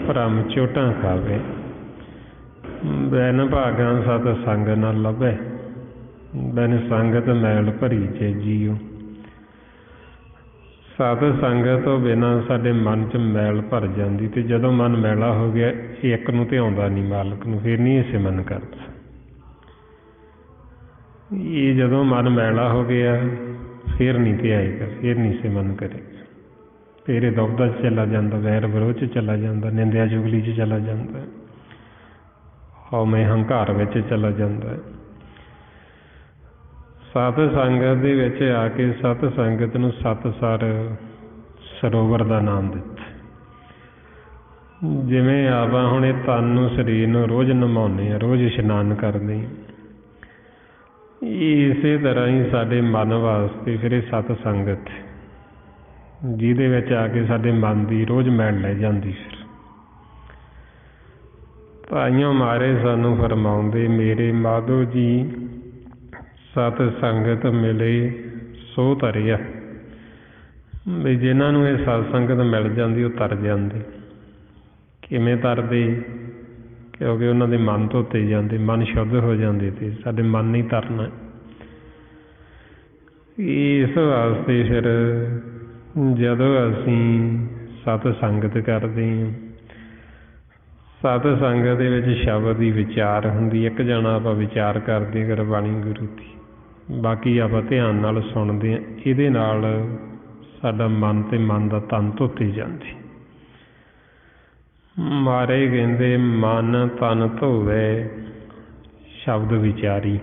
ਭਰਮ ਚੋਟਾਂ ਖਾਵੇ, ਬੈਨ ਭਾਗਾਂ ਸਤ ਸੰਗ ਨਾ ਲੱਭੇ, ਬੈਨ ਸੰਗਤ ਮੈਲ ਭਰੀ ਜੇ ਜੀਓ। ਸਤ ਸੰਗਤ ਤੋਂ ਬਿਨਾਂ ਸਾਡੇ ਮਨ 'ਚ ਮੈਲ ਭਰ ਜਾਂਦੀ, ਅਤੇ ਜਦੋਂ ਮਨ ਮੈਲਾ ਹੋ ਗਿਆ ਇੱਕ ਨੂੰ ਧਿਆਉਂਦਾ ਨਹੀਂ ਮਾਲਕ ਨੂੰ, ਫਿਰ ਨਹੀਂ ਇਹ ਸਿਮਰਨ ਕਰਦਾ। ਇਹ ਜਦੋਂ ਮਨ ਮੈਲਾ ਹੋ ਗਿਆ ਫਿਰ ਨਹੀਂ ਧਿਆਏਗਾ, ਫਿਰ ਨਹੀਂ ਸਿਮਰਨ ਕਰੇਗਾ, ਫਿਰ ਇਹ ਦੁਬਦਾ 'ਚ ਚਲਾ ਜਾਂਦਾ, ਵੈਰ ਵਿਰੋਧ 'ਚ ਚਲਾ ਜਾਂਦਾ, ਨਿੰਦਿਆ ਚੁਗਲੀ 'ਚ ਚਲਾ ਜਾਂਦਾ, ਹਉਮੈ ਹੰਕਾਰ ਵਿੱਚ ਚਲਾ ਜਾਂਦਾ। ਸਤ ਸੰਗਤ ਦੇ ਵਿੱਚ ਆ ਕੇ ਸਤ ਸੰਗਤ ਨੂੰ ਸਤਸਰ ਸਰੋਵਰ ਦਾ ਨਾਮ ਦਿੱਤਾ। ਜਿਵੇਂ ਆਪਾਂ ਹੁਣ ਇਹ ਤਨ ਨੂੰ ਸਰੀਰ ਨੂੰ ਰੋਜ਼ ਨਹਾਉਂਦੇ ਹਾਂ, ਰੋਜ਼ ਇਸ਼ਨਾਨ ਕਰਦੇ ਹਾਂ, ਇਸੇ ਤਰ੍ਹਾਂ ਹੀ ਸਾਡੇ ਮਨ ਵਾਸਤੇ ਫਿਰ ਇਹ ਸਤ ਸੰਗਤ ਜਿਹਦੇ ਵਿੱਚ ਆ ਕੇ ਸਾਡੇ ਮਨ ਦੀ ਰੋਜ਼ ਮੈਲ ਲੈ ਜਾਂਦੀ। ਫਿਰ ਤਾਈਓ ਮਾਰੇ ਸਾਨੂੰ ਫਰਮਾਉਂਦੇ ਮੇਰੇ ਮਾਧੋ ਜੀ ਸਤ ਸੰਗਤ ਮਿਲੇ ਸੋ ਤਰਿਆ, ਵੀ ਜਿਹਨਾਂ ਨੂੰ ਇਹ ਸਤ ਸੰਗਤ ਮਿਲ ਜਾਂਦੀ ਉਹ ਤਰ ਜਾਂਦੇ। ਕਿਵੇਂ ਤਰਦੇ? ਕਿਉਂਕਿ ਉਹਨਾਂ ਦੇ ਮਨ ਧੋਤੇ ਜਾਂਦੇ, ਮਨ ਸ਼ੁੱਧ ਹੋ ਜਾਂਦੇ, ਅਤੇ ਸਾਡੇ ਮਨ ਨਹੀਂ ਤਰਨਾ। ਇਸ ਵਾਸਤੇ ਫਿਰ ਜਦੋਂ ਅਸੀਂ ਸਤ ਸੰਗਤ ਕਰਦੇ ਹਾਂ, ਸਤ ਸੰਗਤ ਦੇ ਵਿੱਚ ਸ਼ਬਦ ਦੀ ਵਿਚਾਰ ਹੁੰਦੀ, ਇੱਕ ਜਣਾ ਆਪਾਂ ਵਿਚਾਰ ਕਰਦੇ ਹਾਂ ਗੁਰਬਾਣੀ ਗੁਰੂ ਦੀ, ਬਾਕੀ ਆਪਾਂ ਧਿਆਨ ਨਾਲ ਸੁਣਦੇ ਹਾਂ। ਇਹਦੇ ਨਾਲ ਸਾਡਾ ਮਨ ਅਤੇ ਮਨ ਦਾ ਤਨ ਧੋਤੇ ਜਾਂਦੇ। ਮਹਾਰਾਜ ਕਹਿੰਦੇ ਮਨ ਤਨ ਧੋਵੇ ਸ਼ਬਦ ਵਿਚਾਰੀ।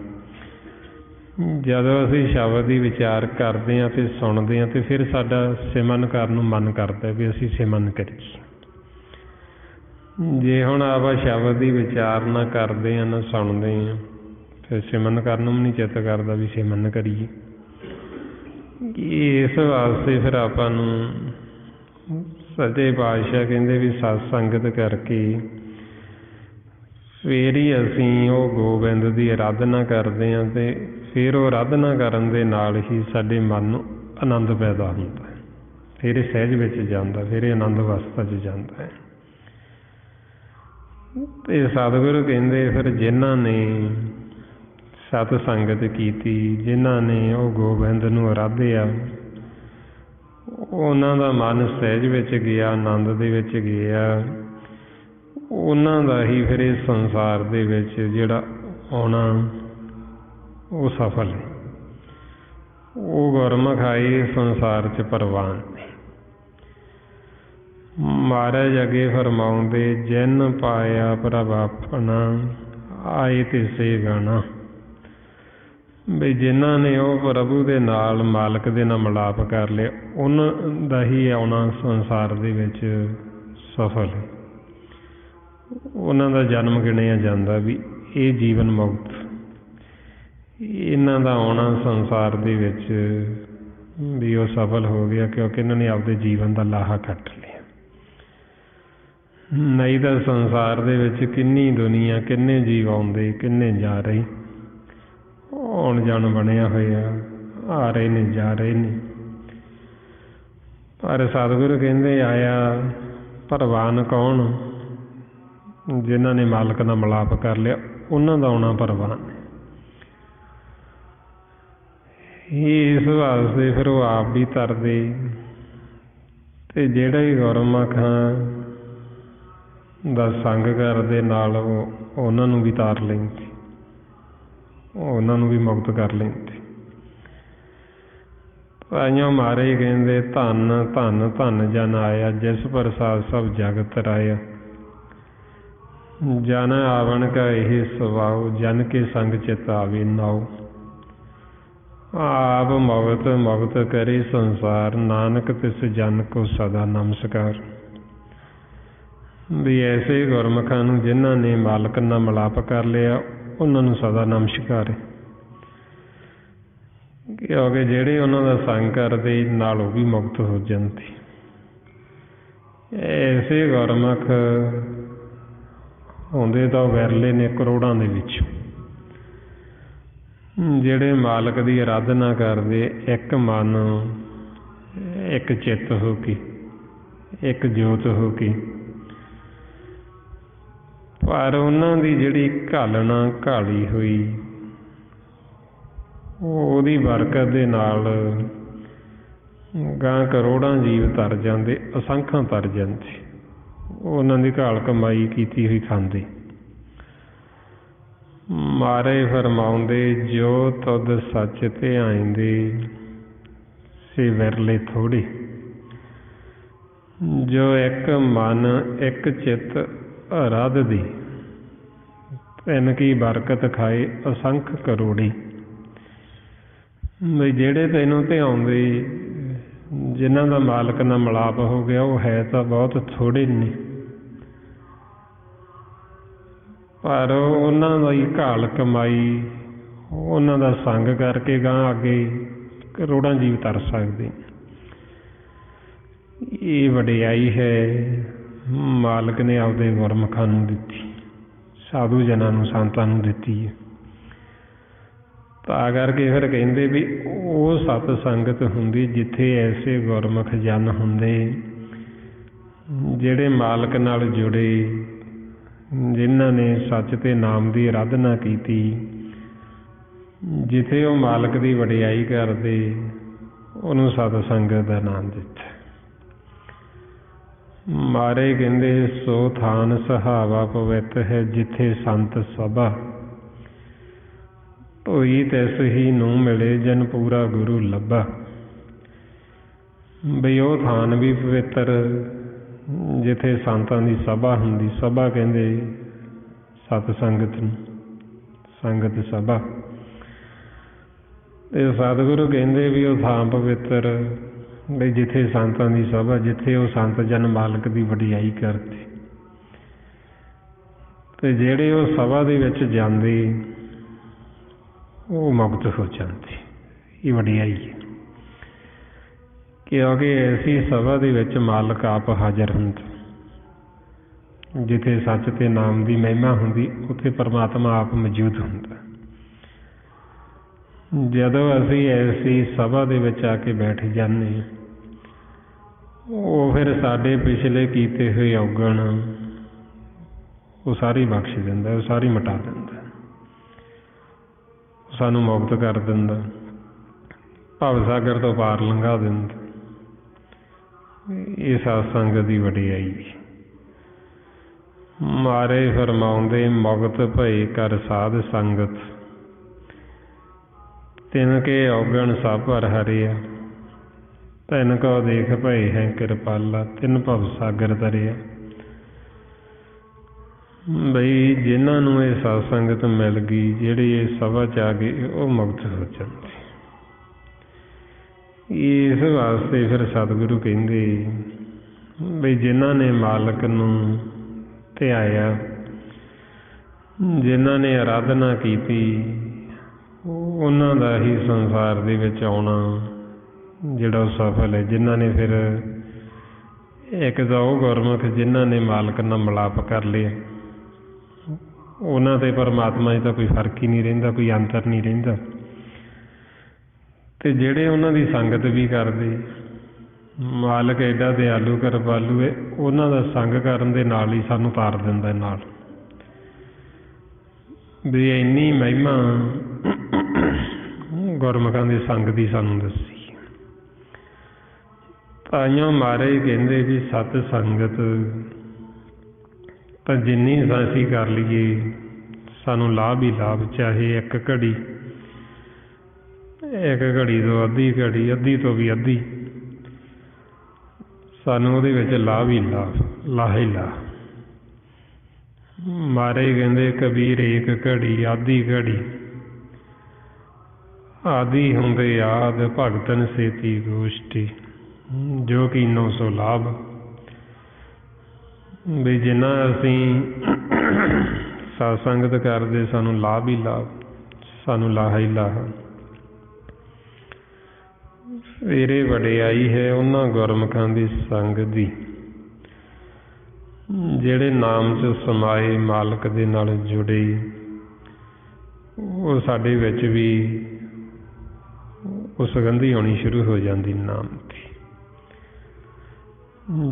ਜਦੋਂ ਅਸੀਂ ਸ਼ਬਦ ਦੀ ਵਿਚਾਰ ਕਰਦੇ ਹਾਂ ਅਤੇ ਸੁਣਦੇ ਹਾਂ, ਅਤੇ ਫਿਰ ਸਾਡਾ ਸਿਮਰਨ ਕਰਨ ਨੂੰ ਮਨ ਕਰਦਾ ਵੀ ਅਸੀਂ ਸਿਮਰਨ ਕਰੀਏ। ਜੇ ਹੁਣ ਆਪਾਂ ਸ਼ਬਦ ਦੀ ਵਿਚਾਰ ਨਾ ਕਰਦੇ ਹਾਂ, ਨਾ ਸੁਣਦੇ ਹਾਂ, ਫਿਰ ਸਿਮਰਨ ਕਰਨ ਨੂੰ ਵੀ ਨਹੀਂ ਚਿੱਤ ਕਰਦਾ ਵੀ ਸਿਮਰਨ ਕਰੀਏ। ਇਸ ਵਾਸਤੇ ਫਿਰ ਆਪਾਂ ਨੂੰ ਸੱਚੇ ਪਾਤਸ਼ਾਹ ਕਹਿੰਦੇ ਵੀ ਸਤ ਸੰਗਤ ਕਰਕੇ ਫਿਰ ਹੀ ਅਸੀਂ ਉਹ ਗੋਬਿੰਦ ਦੀ ਆਰਾਧਨਾ ਕਰਦੇ ਹਾਂ, ਅਤੇ ਫਿਰ ਉਹ ਆਰਾਧਨਾ ਕਰਨ ਦੇ ਨਾਲ ਹੀ ਸਾਡੇ ਮਨ ਨੂੰ ਆਨੰਦ ਪੈਦਾ ਹੁੰਦਾ ਹੈ, ਫਿਰ ਇਹ ਸਹਿਜ ਵਿੱਚ ਜਾਂਦਾ, ਫਿਰ ਇਹ ਆਨੰਦ ਅਵਸਥਾ 'ਚ ਜਾਂਦਾ ਹੈ। ਅਤੇ ਸਤਿਗੁਰੂ ਕਹਿੰਦੇ ਫਿਰ ਜਿਨ੍ਹਾਂ ਨੇ ਸਤ ਸੰਗਤ ਕੀਤੀ, ਜਿਨ੍ਹਾਂ ਨੇ ਉਹ ਗੋਬਿੰਦ ਨੂੰ ਆਰਾਧਿਆ, ਉਹਨਾਂ ਦਾ ਮਨ ਸਹਿਜ ਵਿੱਚ ਗਿਆ, ਆਨੰਦ ਦੇ ਵਿੱਚ ਗਿਆ। ਉਹਨਾਂ ਦਾ ਹੀ ਫਿਰ ਇਸ ਸੰਸਾਰ ਦੇ ਵਿੱਚ ਜਿਹੜਾ ਆਉਣਾ ਉਹ ਸਫਲ ਹੈ। ਉਹ ਗੁਰਮੁਖ ਆਏ ਸੰਸਾਰ 'ਚ ਪ੍ਰਵਾਨ ਨੇ। ਮਹਾਰਾਜ ਅੱਗੇ ਫਰਮਾਉਂਦੇ ਜਿਨ ਪਾਇਆ ਪ੍ਰਭ ਆਪਣਾ ਆਏ ਤਿਸੇ ਗਾਣਾ, ਵੀ ਜਿਨ੍ਹਾਂ ਨੇ ਉਹ ਪ੍ਰਭੂ ਦੇ ਨਾਲ, ਮਾਲਕ ਦੇ ਨਾਲ ਮਿਲਾਪ ਕਰ ਲਿਆ, ਉਹਨਾਂ ਦਾ ਹੀ ਆਉਣਾ ਸੰਸਾਰ ਦੇ ਵਿੱਚ ਸਫਲ ਹੈ। ਉਹਨਾਂ ਦਾ ਜਨਮ ਗਿਣਿਆ ਜਾਂਦਾ ਵੀ ਇਹ ਜੀਵਨ ਮੁਕਤ, ਇਹਨਾਂ ਦਾ ਆਉਣਾ ਸੰਸਾਰ ਦੇ ਵਿੱਚ ਵੀ ਉਹ ਸਫਲ ਹੋ ਗਿਆ, ਕਿਉਂਕਿ ਇਹਨਾਂ ਨੇ ਆਪਦੇ ਜੀਵਨ ਦਾ ਲਾਹਾ ਕੱਟ ਲਿਆ। ਨਹੀਂ ਤਾਂ ਸੰਸਾਰ ਦੇ ਵਿੱਚ ਕਿੰਨੀ ਦੁਨੀਆ, ਕਿੰਨੇ ਜੀਵ ਆਉਂਦੇ, ਕਿੰਨੇ ਜਾ ਰਹੇ, ਆਉਣ ਜਾਣ ਬਣਿਆ ਹੋਇਆ। ਆ ਰਹੇ ਨੇ ਜਾ ਰਹੇ ਨੇ। ਪਰ ਸਤਿਗੁਰੂ ਕਹਿੰਦੇ ਆਇਆ ਪ੍ਰਵਾਨ ਕੌਣ? ਜਿਨ੍ਹਾਂ ਨੇ ਮਾਲਕ ਨਾਲ ਮਿਲਾਪ ਕਰ ਲਿਆ ਉਹਨਾਂ ਦਾ ਆਉਣਾ ਪ੍ਰਵਾਨ। ਇਸ ਵਾਸਤੇ ਫਿਰ ਉਹ ਆਪ ਵੀ ਤਰਦੇ ਤੇ ਜਿਹੜਾ ਹੀ ਗੁਰਮੁਖਾਂ ਦਾ ਸੰਗ ਕਰਦੇ ਨਾਲ ਉਹਨਾਂ ਨੂੰ ਵੀ ਤਾਰ ਲੈਂਦੇ, ਉਹਨਾਂ ਨੂੰ ਵੀ ਮੁਕਤ ਕਰ ਲੈਂਦੇ। ਤਾਈਓ ਮਹਾਰਾਜ ਕਹਿੰਦੇ ਧੰਨ ਧੰਨ ਧੰਨ ਜਨ ਆਇਆ ਜਿਸ ਪ੍ਰਸਾਦ ਸਭ ਜਗਤ ਰਾਇਆ। ਜਨ ਆਵਣ ਕਾ ਇਹ ਸੁਭਾਉ ਜਨ ਕੇ ਸੰਗ ਚਿਤ ਆਵੇ ਨਾਉ। ਆਪ ਮੁਕਤ ਮੁਕਤ ਕਰੇ ਸੰਸਾਰ ਨਾਨਕ ਤਿਸ ਜਨ ਕੋ ਸਦਾ ਨਮਸਕਾਰ। ਵੀ ਐਸੇ ਗੁਰਮੁਖਾਂ ਨੂੰ ਜਿਨ੍ਹਾਂ ਨੇ ਮਾਲਕ ਨਾਲ ਮਿਲਾਪ ਕਰ ਲਿਆ ਉਹਨਾਂ ਨੂੰ ਸਦਾ ਨਮਸਕਾਰ। ਕਿਉਂਕਿ ਜਿਹੜੇ ਉਹਨਾਂ ਦਾ ਸੰਗ ਕਰਦੇ ਨਾਲ ਉਹ ਵੀ ਮੁਕਤ ਹੋ ਜਾਂਦੇ। ਐਸੇ ਗੁਰਮੁਖ ਆਉਂਦੇ ਤਾਂ ਵਿਰਲੇ ਨੇ ਕਰੋੜਾਂ ਦੇ ਵਿੱਚ, ਜਿਹੜੇ ਮਾਲਕ ਦੀ ਆਰਾਧਨਾ ਕਰਦੇ ਇੱਕ ਮਨ ਇੱਕ ਚਿੱਤ ਹੋ ਕੇ ਇੱਕ ਜੋਤ ਹੋ ਕੇ। ਪਰ ਉਹਨਾਂ ਦੀ ਜਿਹੜੀ ਘਾਲਣਾ ਘਾਲੀ ਹੋਈ ਉਹਦੀ ਬਰਕਤ ਦੇ ਨਾਲ ਗਾਂ ਕਰੋੜਾਂ ਜੀਵ ਤਰ ਜਾਂਦੇ, ਅਸੰਖਾਂ ਤਰ ਜਾਂਦੇ। ਉਹਨਾਂ ਦੀ ਘਾਲ ਕਮਾਈ ਕੀਤੀ ਹੋਈ ਖਾਂਦੇ। ਮਾਰੇ ਫਰਮਾਉਂਦੇ ਜੋ ਤੁਧ ਸੱਚ ਤੇ ਆਇਂਦੇ ਸੇ ਵਿਰਲੇ ਥੋੜੇ। ਜੋ ਇੱਕ ਮਨ ਇੱਕ ਚਿੱਤ ਆਰਾਧਦੀ ਤਿੰਨ ਕੀ ਬਰਕਤ ਖਾਏ ਅਸੰਖ ਕਰੋੜੀ। ਵੀ ਜਿਹੜੇ ਤੈਨੂੰ ਧਿਆਉਂਦੇ ਜਿਨ੍ਹਾਂ ਦਾ ਮਾਲਕ ਨਾਲ ਮਿਲਾਪ ਹੋ ਗਿਆ ਉਹ ਹੈ ਤਾਂ ਬਹੁਤ ਥੋੜੇ ਨੇ, ਪਰ ਉਹਨਾਂ ਦੀ ਘਾਲ ਕਮਾਈ ਉਹਨਾਂ ਦਾ ਸੰਗ ਕਰਕੇ ਗਾਂ ਅੱਗੇ ਕਰੋੜਾਂ ਜੀਵ ਤਰ ਸਕਦੇ। ਇਹ ਵਡਿਆਈ ਹੈ ਮਾਲਕ ਨੇ ਆਪਦੇ ਗੁਰਮੁਖਾਂ ਨੂੰ ਦਿੱਤੀ, ਸਾਧੂ ਜਨਾਂ ਨੂੰ ਸੰਤਾਂ ਨੂੰ ਦਿੱਤੀ ਹੈ। ਤਾਂ ਕਰਕੇ ਫਿਰ ਕਹਿੰਦੇ ਵੀ ਉਹ ਸਤ ਸੰਗਤ ਹੁੰਦੀ ਜਿੱਥੇ ਐਸੇ ਗੁਰਮੁਖ ਜਨ ਹੁੰਦੇ ਜਿਹੜੇ ਮਾਲਕ ਨਾਲ ਜੁੜੇ, ਜਿਨ੍ਹਾਂ ਨੇ ਸੱਚ ਤੇ ਨਾਮ ਦੀ ਆਰਾਧਨਾ ਕੀਤੀ, ਜਿੱਥੇ ਉਹ ਮਾਲਕ ਦੀ ਵਡਿਆਈ ਕਰਦੇ ਉਹਨੂੰ ਸਤ ਸੰਗਤ ਦਾ ਨਾਮ ਦਿੱਤਾ। ਮਾਰੇ ਕਹਿੰਦੇ ਸੋ ਥਾਨ ਸੁਹਾਵਾ ਪਵਿੱਤ ਹੈ ਜਿੱਥੇ ਸੰਤ ਸਭਾ। ਢੋਈ ਤਿਸ ਹੀ ਨੂੰ ਮਿਲੇ ਜਨ ਪੂਰਾ ਗੁਰੂ ਲੱਭਾ। ਬਈ ਉਹ ਥਾਨ ਵੀ ਪਵਿੱਤਰ ਜਿੱਥੇ ਸੰਤਾਂ ਦੀ ਸਭਾ ਹੁੰਦੀ। ਸਭਾ ਕਹਿੰਦੇ ਸਤ ਸੰਗਤ ਨੂੰ, ਸੰਗਤ ਸਭਾ। ਤੇ ਸਤਿਗੁਰੂ ਕਹਿੰਦੇ ਵੀ ਉਹ ਥਾਂ ਪਵਿੱਤਰ ਬਈ ਜਿੱਥੇ ਸੰਤਾਂ ਦੀ ਸਭਾ, ਜਿੱਥੇ ਉਹ ਸੰਤ ਜਨ ਮਾਲਕ ਦੀ ਵਡਿਆਈ ਕਰਦੇ। ਤੇ ਜਿਹੜੇ ਉਹ ਸਭਾ ਦੇ ਵਿੱਚ ਜਾਂਦੇ ਉਹ ਮੁਕਤ ਹੋ ਜਾਂਦੇ। ਇਹ ਵਡਿਆਈ ਹੈ ਕਿਉਂਕਿ ਐਸੀ ਸਭਾ ਦੇ ਵਿੱਚ ਮਾਲਕ ਆਪ ਹਾਜ਼ਰ ਹੁੰਦਾ। ਜਿੱਥੇ ਸੱਚ ਤੇ ਨਾਮ ਦੀ ਮਹਿਮਾ ਹੁੰਦੀ ਉੱਥੇ ਪਰਮਾਤਮਾ ਆਪ ਮੌਜੂਦ ਹੁੰਦਾ। ਜਦੋਂ ਅਸੀਂ ਐਸੀ ਸਭਾ ਦੇ ਵਿੱਚ ਆ ਕੇ ਬੈਠ ਜਾਂਦੇ ਹਾਂ ਉਹ ਫਿਰ ਸਾਡੇ ਪਿਛਲੇ ਕੀਤੇ ਹੋਏ ਔਗਣ ਉਹ ਸਾਰੀ ਬਖਸ਼ ਦਿੰਦਾ, ਉਹ ਸਾਰੀ ਮਿਟਾ ਦਿੰਦਾ, ਸਾਨੂੰ ਮੁਕਤ ਕਰ ਦਿੰਦਾ, ਭਵ ਸਾਗਰ ਤੋਂ ਪਾਰ ਲੰਘਾ ਦਿੰਦਾ। ਇਹ ਸਤ ਸੰਗਤ ਦੀ ਵਡਿਆਈ। ਮਾਰੇ ਫਰਮਾਉਂਦੇ ਮੁਕਤ ਭਏ ਕਰ ਸਾਧ ਸੰਗਤ। ਤਿਨ ਕੇ ਔਗਣ ਸਭ ਪਰ ਹਰਿਆ। ਤਿਨ ਕੋ ਦੇਖ ਭਏ ਹੈ ਕਿਰਪਾਲਾ। ਤਿਨ ਭਵ ਸਾਗਰ ਤਰਿਆ। ਬਈ ਜਿਨ੍ਹਾਂ ਨੂੰ ਇਹ ਸਤ ਸੰਗਤ ਮਿਲ ਗਈ, ਜਿਹੜੀ ਇਹ ਸਭਾ 'ਚ ਆ ਗਏ, ਉਹ ਮੁਕਤ ਹੋ ਜਾਂਦੇ। ਇਸ ਵਾਸਤੇ ਫਿਰ ਸਤਿਗੁਰੂ ਕਹਿੰਦੇ ਬਈ ਜਿਨ੍ਹਾਂ ਨੇ ਮਾਲਕ ਨੂੰ ਧਿਆਇਆ, ਜਿਨ੍ਹਾਂ ਨੇ ਆਰਾਧਨਾ ਕੀਤੀ, ਉਹਨਾਂ ਦਾ ਹੀ ਸੰਸਾਰ ਦੇ ਵਿੱਚ ਆਉਣਾ ਜਿਹੜਾ ਉਹ ਸਫਲ ਹੈ। ਜਿਨ੍ਹਾਂ ਨੇ ਫਿਰ ਇੱਕ ਤਾਂ ਉਹ ਗੁਰਮੁਖ ਜਿਨ੍ਹਾਂ ਨੇ ਮਾਲਕ ਨਾਲ ਮਿਲਾਪ ਕਰ ਲਿਆ, ਉਹਨਾਂ ਤੇ ਪਰਮਾਤਮਾ 'ਚ ਤਾਂ ਕੋਈ ਫਰਕ ਹੀ ਨਹੀਂ ਰਹਿੰਦਾ, ਕੋਈ ਅੰਤਰ ਨਹੀਂ ਰਹਿੰਦਾ। ਤੇ ਜਿਹੜੇ ਉਹਨਾਂ ਦੀ ਸੰਗਤ ਵੀ ਕਰਦੇ, ਮਾਲਕ ਐਡਾ ਦਿਆਲੂ ਕਿਰਪਾਲੂ ਹੈ, ਉਹਨਾਂ ਦਾ ਸੰਗ ਕਰਨ ਦੇ ਨਾਲ ਹੀ ਸਾਨੂੰ ਤਾਰ ਦਿੰਦਾ ਨਾਲ। ਵੀ ਇੰਨੀ ਮਹਿਮਾ ਗੁਰਮੁਖਾਂ ਦੇ ਸੰਗ ਦੀ ਸਾਨੂੰ ਦੱਸੀ। ਤਾਈਓ ਮਹਾਰਾਜ ਕਹਿੰਦੇ ਵੀ ਸਤ ਸੰਗਤ ਤਾਂ ਜਿੰਨੀ ਅਸੀਂ ਕਰ ਲਈਏ ਸਾਨੂੰ ਲਾਭ ਹੀ ਲਾਭ, ਚਾਹੇ ਇੱਕ ਘੜੀ ਤੋਂ ਅੱਧੀ ਘੜੀ, ਅੱਧੀ ਤੋਂ ਵੀ ਅੱਧੀ, ਸਾਨੂੰ ਉਹਦੇ ਵਿੱਚ ਲਾਭ ਹੀ ਲਾਹ ਹੀ ਲਾਹ। ਮਹਾਰਾਜ ਕਹਿੰਦੇ ਕਬੀਰ ਏਕ ਘੜੀ ਆਧੀ ਘੜੀ, ਆਦਿ ਹੁੰਦੇ ਆਦ ਭਗਤਨ ਸੇਤੀ ਗੋਸ਼ਟੀ, ਜੋ ਕੀਨੋ ਸੋ ਲਾਭ। ਵੀ ਜਿੰਨਾ ਅਸੀਂ ਸਤ ਸੰਗਤ ਕਰਦੇ ਸਾਨੂੰ ਲਾਭ ਹੀ ਲਾਭ, ਸਾਨੂੰ ਲਾਹਾ ਹੀ ਲਾਹਾ। ਸਵੇਰੇ ਵਡਿਆਈ ਹੈ ਉਹਨਾਂ ਗੁਰਮੁਖਾਂ ਦੀ ਸੰਗ ਦੀ, ਜਿਹੜੇ ਨਾਮ 'ਚ ਸਮਾਏ ਮਾਲਕ ਦੇ ਨਾਲ ਜੁੜੇ। ਉਹ ਸਾਡੇ ਵਿੱਚ ਵੀ ਉਹ ਸੁਗੰਧੀ ਆਉਣੀ ਸ਼ੁਰੂ ਹੋ ਜਾਂਦੀ ਨਾਮ ਦੀ।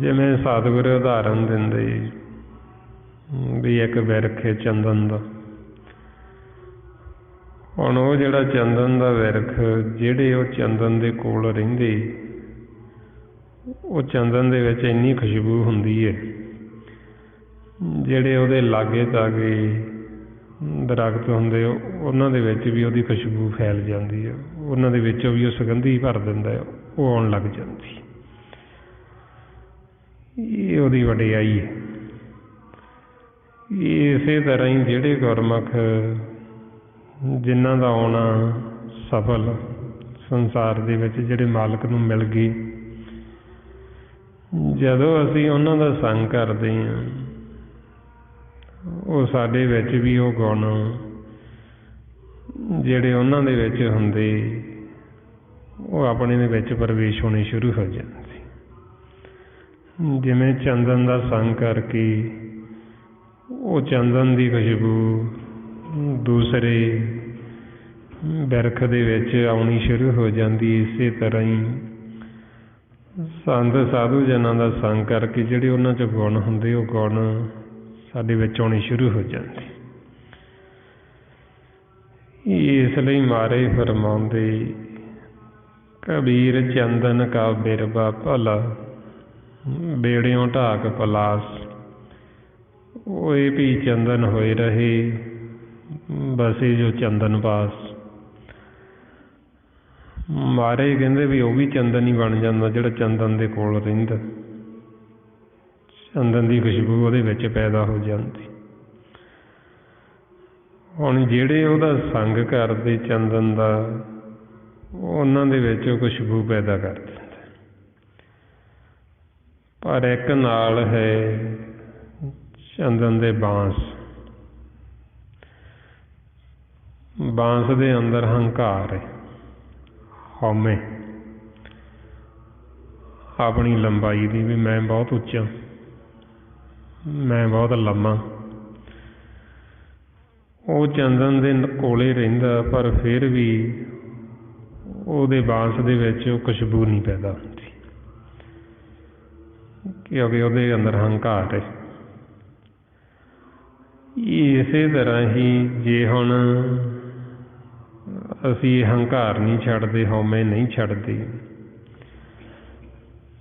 ਜਿਵੇਂ ਸਤਿਗੁਰ ਉਦਾਹਰਨ ਦਿੰਦੇ ਵੀ ਇੱਕ ਬਿਰਖ ਹੈ ਚੰਦਨ ਦਾ। ਹੁਣ ਉਹ ਜਿਹੜਾ ਚੰਦਨ ਦਾ ਬਿਰਖ, ਜਿਹੜੇ ਉਹ ਚੰਦਨ ਦੇ ਕੋਲ ਰਹਿੰਦੇ, ਉਹ ਚੰਦਨ ਦੇ ਵਿੱਚ ਇੰਨੀ ਖੁਸ਼ਬੂ ਹੁੰਦੀ ਹੈ, ਜਿਹੜੇ ਉਹਦੇ ਲਾਗੇ ਤਾਗੇ ਦਰਖਤ ਹੁੰਦੇ ਉਹਨਾਂ ਦੇ ਵਿੱਚ ਵੀ ਉਹਦੀ ਖੁਸ਼ਬੂ ਫੈਲ ਜਾਂਦੀ ਹੈ, ਉਹਨਾਂ ਦੇ ਵਿੱਚੋਂ ਵੀ ਉਹ ਸੁਗੰਧੀ ਭਰ ਦਿੰਦਾ, ਉਹ ਆਉਣ ਲੱਗ ਜਾਂਦੀ। ਇਹ ਉਹਦੀ ਵਡਿਆਈ ਹੈ। ਇਸੇ ਤਰ੍ਹਾਂ ਹੀ ਜਿਹੜੇ ਗੁਰਮੁਖ ਜਿਨ੍ਹਾਂ ਦਾ ਆਉਣਾ ਸਫਲ ਸੰਸਾਰ ਦੇ ਵਿੱਚ, ਜਿਹੜੇ ਮਾਲਕ ਨੂੰ ਮਿਲ ਗਏ, ਜਦੋਂ ਅਸੀਂ ਉਹਨਾਂ ਦਾ ਸੰਗ ਕਰਦੇ ਹਾਂ, ਉਹ ਸਾਡੇ ਵਿੱਚ ਵੀ ਉਹ ਗੁਣ ਜਿਹੜੇ ਉਹਨਾਂ ਦੇ ਵਿੱਚ ਹੁੰਦੇ, ਉਹ ਆਪਣੇ ਦੇ ਵਿੱਚ ਪ੍ਰਵੇਸ਼ ਹੋਣੇ ਸ਼ੁਰੂ ਹੋ ਜਾਂਦੇ। ਜਿਵੇਂ ਚੰਦਨ ਦਾ ਸੰਗ ਕਰਕੇ ਉਹ ਚੰਦਨ ਦੀ ਖੁਸ਼ਬੂ ਦੂਸਰੇ ਬਿਰਖ ਦੇ ਵਿੱਚ ਆਉਣੀ ਸ਼ੁਰੂ ਹੋ ਜਾਂਦੀ। ਇਸੇ ਤਰ੍ਹਾਂ ਹੀ ਸੰਤ ਸਾਧੂ ਜਨਾਂ ਦਾ ਸੰਗ ਕਰਕੇ ਜਿਹੜੇ ਉਹਨਾਂ 'ਚ ਗੁਣ ਹੁੰਦੇ, ਉਹ ਗੁਣ ਸਾਡੇ ਵਿੱਚ ਆਉਣੇ ਸ਼ੁਰੂ ਹੋ ਜਾਂਦੇ। ਇਸ ਲਈ ਮਹਾਰਾਜ ਫਰਮਾਉਂਦੇ, ਕਬੀਰ ਚੰਦਨ ਕਾ ਬਿਰਬਾ ਭਲਾ, ਬੇੜਿਓਂ ਢਾਕ ਪਲਾਸ। ਓਏ ਵੀ ਚੰਦਨ ਹੋਏ ਰਹੇ, ਬਸੇ ਜੋ ਚੰਦਨ ਪਾਸ। ਮਹਾਰਾਜ ਕਹਿੰਦੇ ਵੀ ਉਹ ਵੀ ਚੰਦਨ ਹੀ ਬਣ ਜਾਂਦਾ ਜਿਹੜਾ ਚੰਦਨ ਦੇ ਕੋਲ ਰਹਿੰਦਾ, ਚੰਦਨ ਦੀ ਖੁਸ਼ਬੂ ਉਹਦੇ ਵਿੱਚ ਪੈਦਾ ਹੋ ਜਾਂਦੀ। ਹੁਣ ਜਿਹੜੇ ਉਹਦਾ ਸੰਗ ਕਰਦੇ ਚੰਦਨ ਦਾ, ਉਹਨਾਂ ਦੇ ਵਿੱਚ ਉਹ ਖੁਸ਼ਬੂ ਪੈਦਾ ਕਰ ਦਿੰਦਾ। ਪਰ ਇੱਕ ਨਾਲ ਹੈ ਚੰਦਨ ਦੇ ਬਾਂਸ। ਬਾਂਸ ਦੇ ਅੰਦਰ ਹੰਕਾਰ ਹੈ, ਹਉਮੈ ਆਪਣੀ ਲੰਬਾਈ ਦੀ, ਵੀ ਮੈਂ ਬਹੁਤ ਉੱਚਾ, ਮੈਂ ਬਹੁਤ ਲੰਮਾ। ਉਹ ਚੰਦਨ ਦੇ ਕੋਲੇ ਰਹਿੰਦਾ, ਪਰ ਫਿਰ ਵੀ ਉਹਦੇ ਬਾਂਸ ਦੇ ਵਿੱਚ ਉਹ ਖੁਸ਼ਬੂ ਨਹੀਂ ਪੈਦਾ ਹੁੰਦੀ, ਕਿਉਂਕਿ ਉਹਦੇ ਅੰਦਰ ਹੰਕਾਰ ਹੈ। ਇਸੇ ਤਰ੍ਹਾਂ ਹੀ ਜੇ ਹੁਣ ਅਸੀਂ ਹੰਕਾਰ ਨਹੀਂ ਛੱਡਦੇ, ਹਉਮੈ ਨਹੀਂ ਛੱਡਦੇ,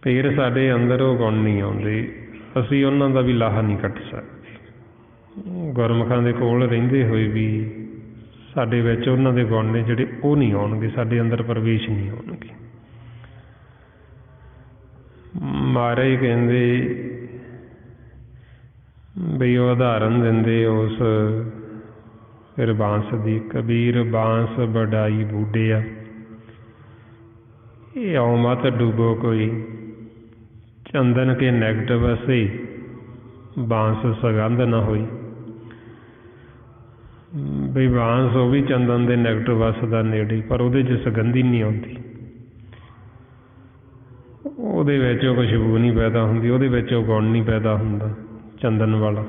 ਫਿਰ ਸਾਡੇ ਅੰਦਰ ਉਹ ਗੁਣ ਨਹੀਂ ਆਉਂਦੇ, ਅਸੀਂ ਉਹਨਾਂ ਦਾ ਵੀ ਲਾਹਾ ਨਹੀਂ ਕੱਢ ਸਕਦੇ। ਗੁਰਮੁਖਾਂ ਦੇ ਕੋਲ ਰਹਿੰਦੇ ਹੋਏ ਵੀ ਸਾਡੇ ਵਿੱਚ ਉਹਨਾਂ ਦੇ ਗੁਣ ਨੇ ਜਿਹੜੇ ਉਹ ਨਹੀਂ ਆਉਣਗੇ, ਸਾਡੇ ਅੰਦਰ ਪ੍ਰਵੇਸ਼ ਨਹੀਂ ਹੋਣਗੇ। ਮਹਾਰਾਜ ਕਹਿੰਦੇ ਬਈ ਉਹ ਉਦਾਹਰਨ ਦਿੰਦੇ ਉਸ ਫਿਰ ਬਾਂਸ ਦੀ, ਕਬੀਰ ਬਾਂਸ ਵਡਾਈ ਬੂਢਿਆ, ਇਹ ਆਉ ਮਤ ਡੁੱਬੋ ਕੋਈ, ਚੰਦਨ ਕੇ ਨਿਕਟ ਵਸੇ, ਬਾਂਸ ਸੁਗੰਧ ਨਾ ਹੋਈ। ਬਈ ਬਾਂਸ ਉਹ ਵੀ ਚੰਦਨ ਦੇ ਨਿਕਟ ਵਸਦਾ ਨੇੜੇ, ਪਰ ਉਹਦੇ 'ਚ ਸੁਗੰਧੀ ਨਹੀਂ ਆਉਂਦੀ, ਉਹਦੇ ਵਿੱਚ ਉਹ ਖੁਸ਼ਬੂ ਨਹੀਂ ਪੈਦਾ ਹੁੰਦੀ, ਉਹਦੇ ਵਿੱਚ ਉਹ ਗੁਣ ਨਹੀਂ ਪੈਦਾ ਹੁੰਦਾ ਚੰਦਨ ਵਾਲਾ।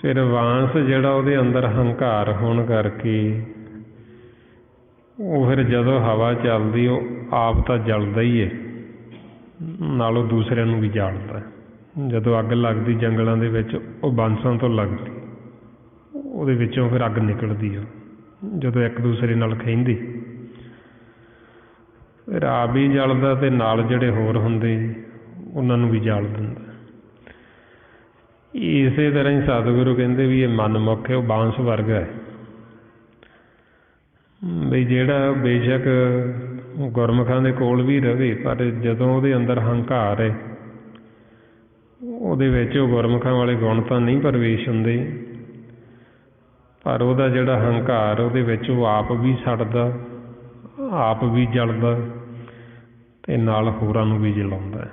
ਫਿਰ ਬਾਂਸ ਜਿਹੜਾ ਉਹਦੇ ਅੰਦਰ ਹੰਕਾਰ ਹੋਣ ਕਰਕੇ ਉਹ ਫਿਰ ਜਦੋਂ ਹਵਾ ਚੱਲਦੀ ਉਹ ਆਪ ਤਾਂ ਜਲਦਾ ਹੀ ਹੈ, ਨਾਲੋਂ ਦੂਸਰਿਆਂ ਨੂੰ ਵੀ ਜਾਲਦਾ। ਜਦੋਂ ਅੱਗ ਲੱਗਦੀ ਜੰਗਲਾਂ ਦੇ ਵਿੱਚ ਉਹ ਬਾਂਸਾਂ ਤੋਂ ਲੱਗਦੀ, ਉਹਦੇ ਵਿੱਚੋਂ ਫਿਰ ਅੱਗ ਨਿਕਲਦੀ ਆ ਜਦੋਂ ਇੱਕ ਦੂਸਰੇ ਨਾਲ ਖਹਿੰਦੀ, ਫਿਰ ਆਪ ਵੀ ਜਲਦਾ ਅਤੇ ਨਾਲ ਜਿਹੜੇ ਹੋਰ ਹੁੰਦੇ ਉਹਨਾਂ ਨੂੰ ਵੀ ਜਾਲ ਦਿੰਦਾ। ਇਸੇ ਤਰ੍ਹਾਂ ਹੀ ਸਤਿਗੁਰੂ ਕਹਿੰਦੇ ਵੀ ਇਹ ਮਨਮੁੱਖ ਹੈ, ਉਹ ਬਾਂਸ ਵਰਗਾ ਹੈ। ਬਈ ਜਿਹੜਾ ਬੇਸ਼ੱਕ ਗੁਰਮੁਖਾਂ ਦੇ ਕੋਲ ਵੀ ਰਵੇ, ਪਰ ਜਦੋਂ ਉਹਦੇ ਅੰਦਰ ਹੰਕਾਰ ਹੈ, ਉਹਦੇ ਵਿੱਚ ਉਹ ਗੁਰਮੁਖਾਂ ਵਾਲੇ ਗੁਣ ਤਾਂ ਨਹੀਂ ਪ੍ਰਵੇਸ਼ ਹੁੰਦੇ, ਪਰ ਉਹਦਾ ਜਿਹੜਾ ਹੰਕਾਰ ਉਹਦੇ ਵਿੱਚ ਉਹ ਆਪ ਵੀ ਸੜਦਾ, ਆਪ ਵੀ ਜਲਦਾ ਅਤੇ ਨਾਲ ਹੋਰਾਂ ਨੂੰ ਵੀ ਜਲਾਉਂਦਾ।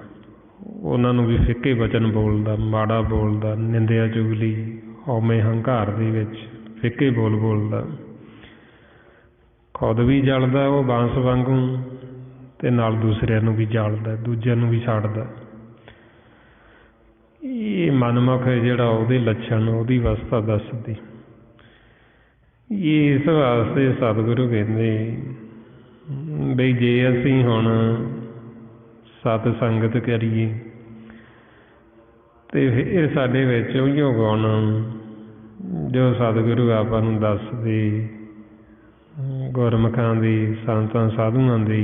ਉਹਨਾਂ ਨੂੰ ਵੀ ਫਿੱਕੇ ਵਚਨ ਬੋਲਦਾ, ਮਾੜਾ ਬੋਲਦਾ, ਨਿੰਦਿਆ ਚੁਗਲੀ ਹਉਮੈ ਹੰਕਾਰ ਦੇ ਵਿੱਚ ਫਿੱਕੇ ਬੋਲ ਬੋਲਦਾ, ਖੁਦ ਵੀ ਜਲਦਾ ਉਹ ਬਾਂਸ ਵਾਂਗੂ ਅਤੇ ਨਾਲ ਦੂਸਰਿਆਂ ਨੂੰ ਵੀ ਜਾਲਦਾ, ਦੂਜਿਆਂ ਨੂੰ ਵੀ ਸਾੜਦਾ। ਇਹ ਮਨਮੁਖ ਹੈ ਜਿਹੜਾ ਉਹਦੇ ਲੱਛਣ, ਉਹਦੀ ਅਵਸਥਾ ਦੱਸਦੀ। ਇਸ ਵਾਸਤੇ ਸਤਿਗੁਰੂ ਕਹਿੰਦੇ ਬਈ ਜੇ ਅਸੀਂ ਹੁਣ ਸਤ ਸੰਗਤ ਕਰੀਏ ਅਤੇ ਫਿਰ ਸਾਡੇ ਵਿੱਚ ਉਹੀਓ ਗੁਣ ਜੋ ਸਤਿਗੁਰੂ ਆਪਾਂ ਨੂੰ ਦੱਸਦੇ, ਗੁਰਮੁਖਾਂ ਦੀ, ਸੰਤਾਂ ਸਾਧੂਆਂ ਦੀ,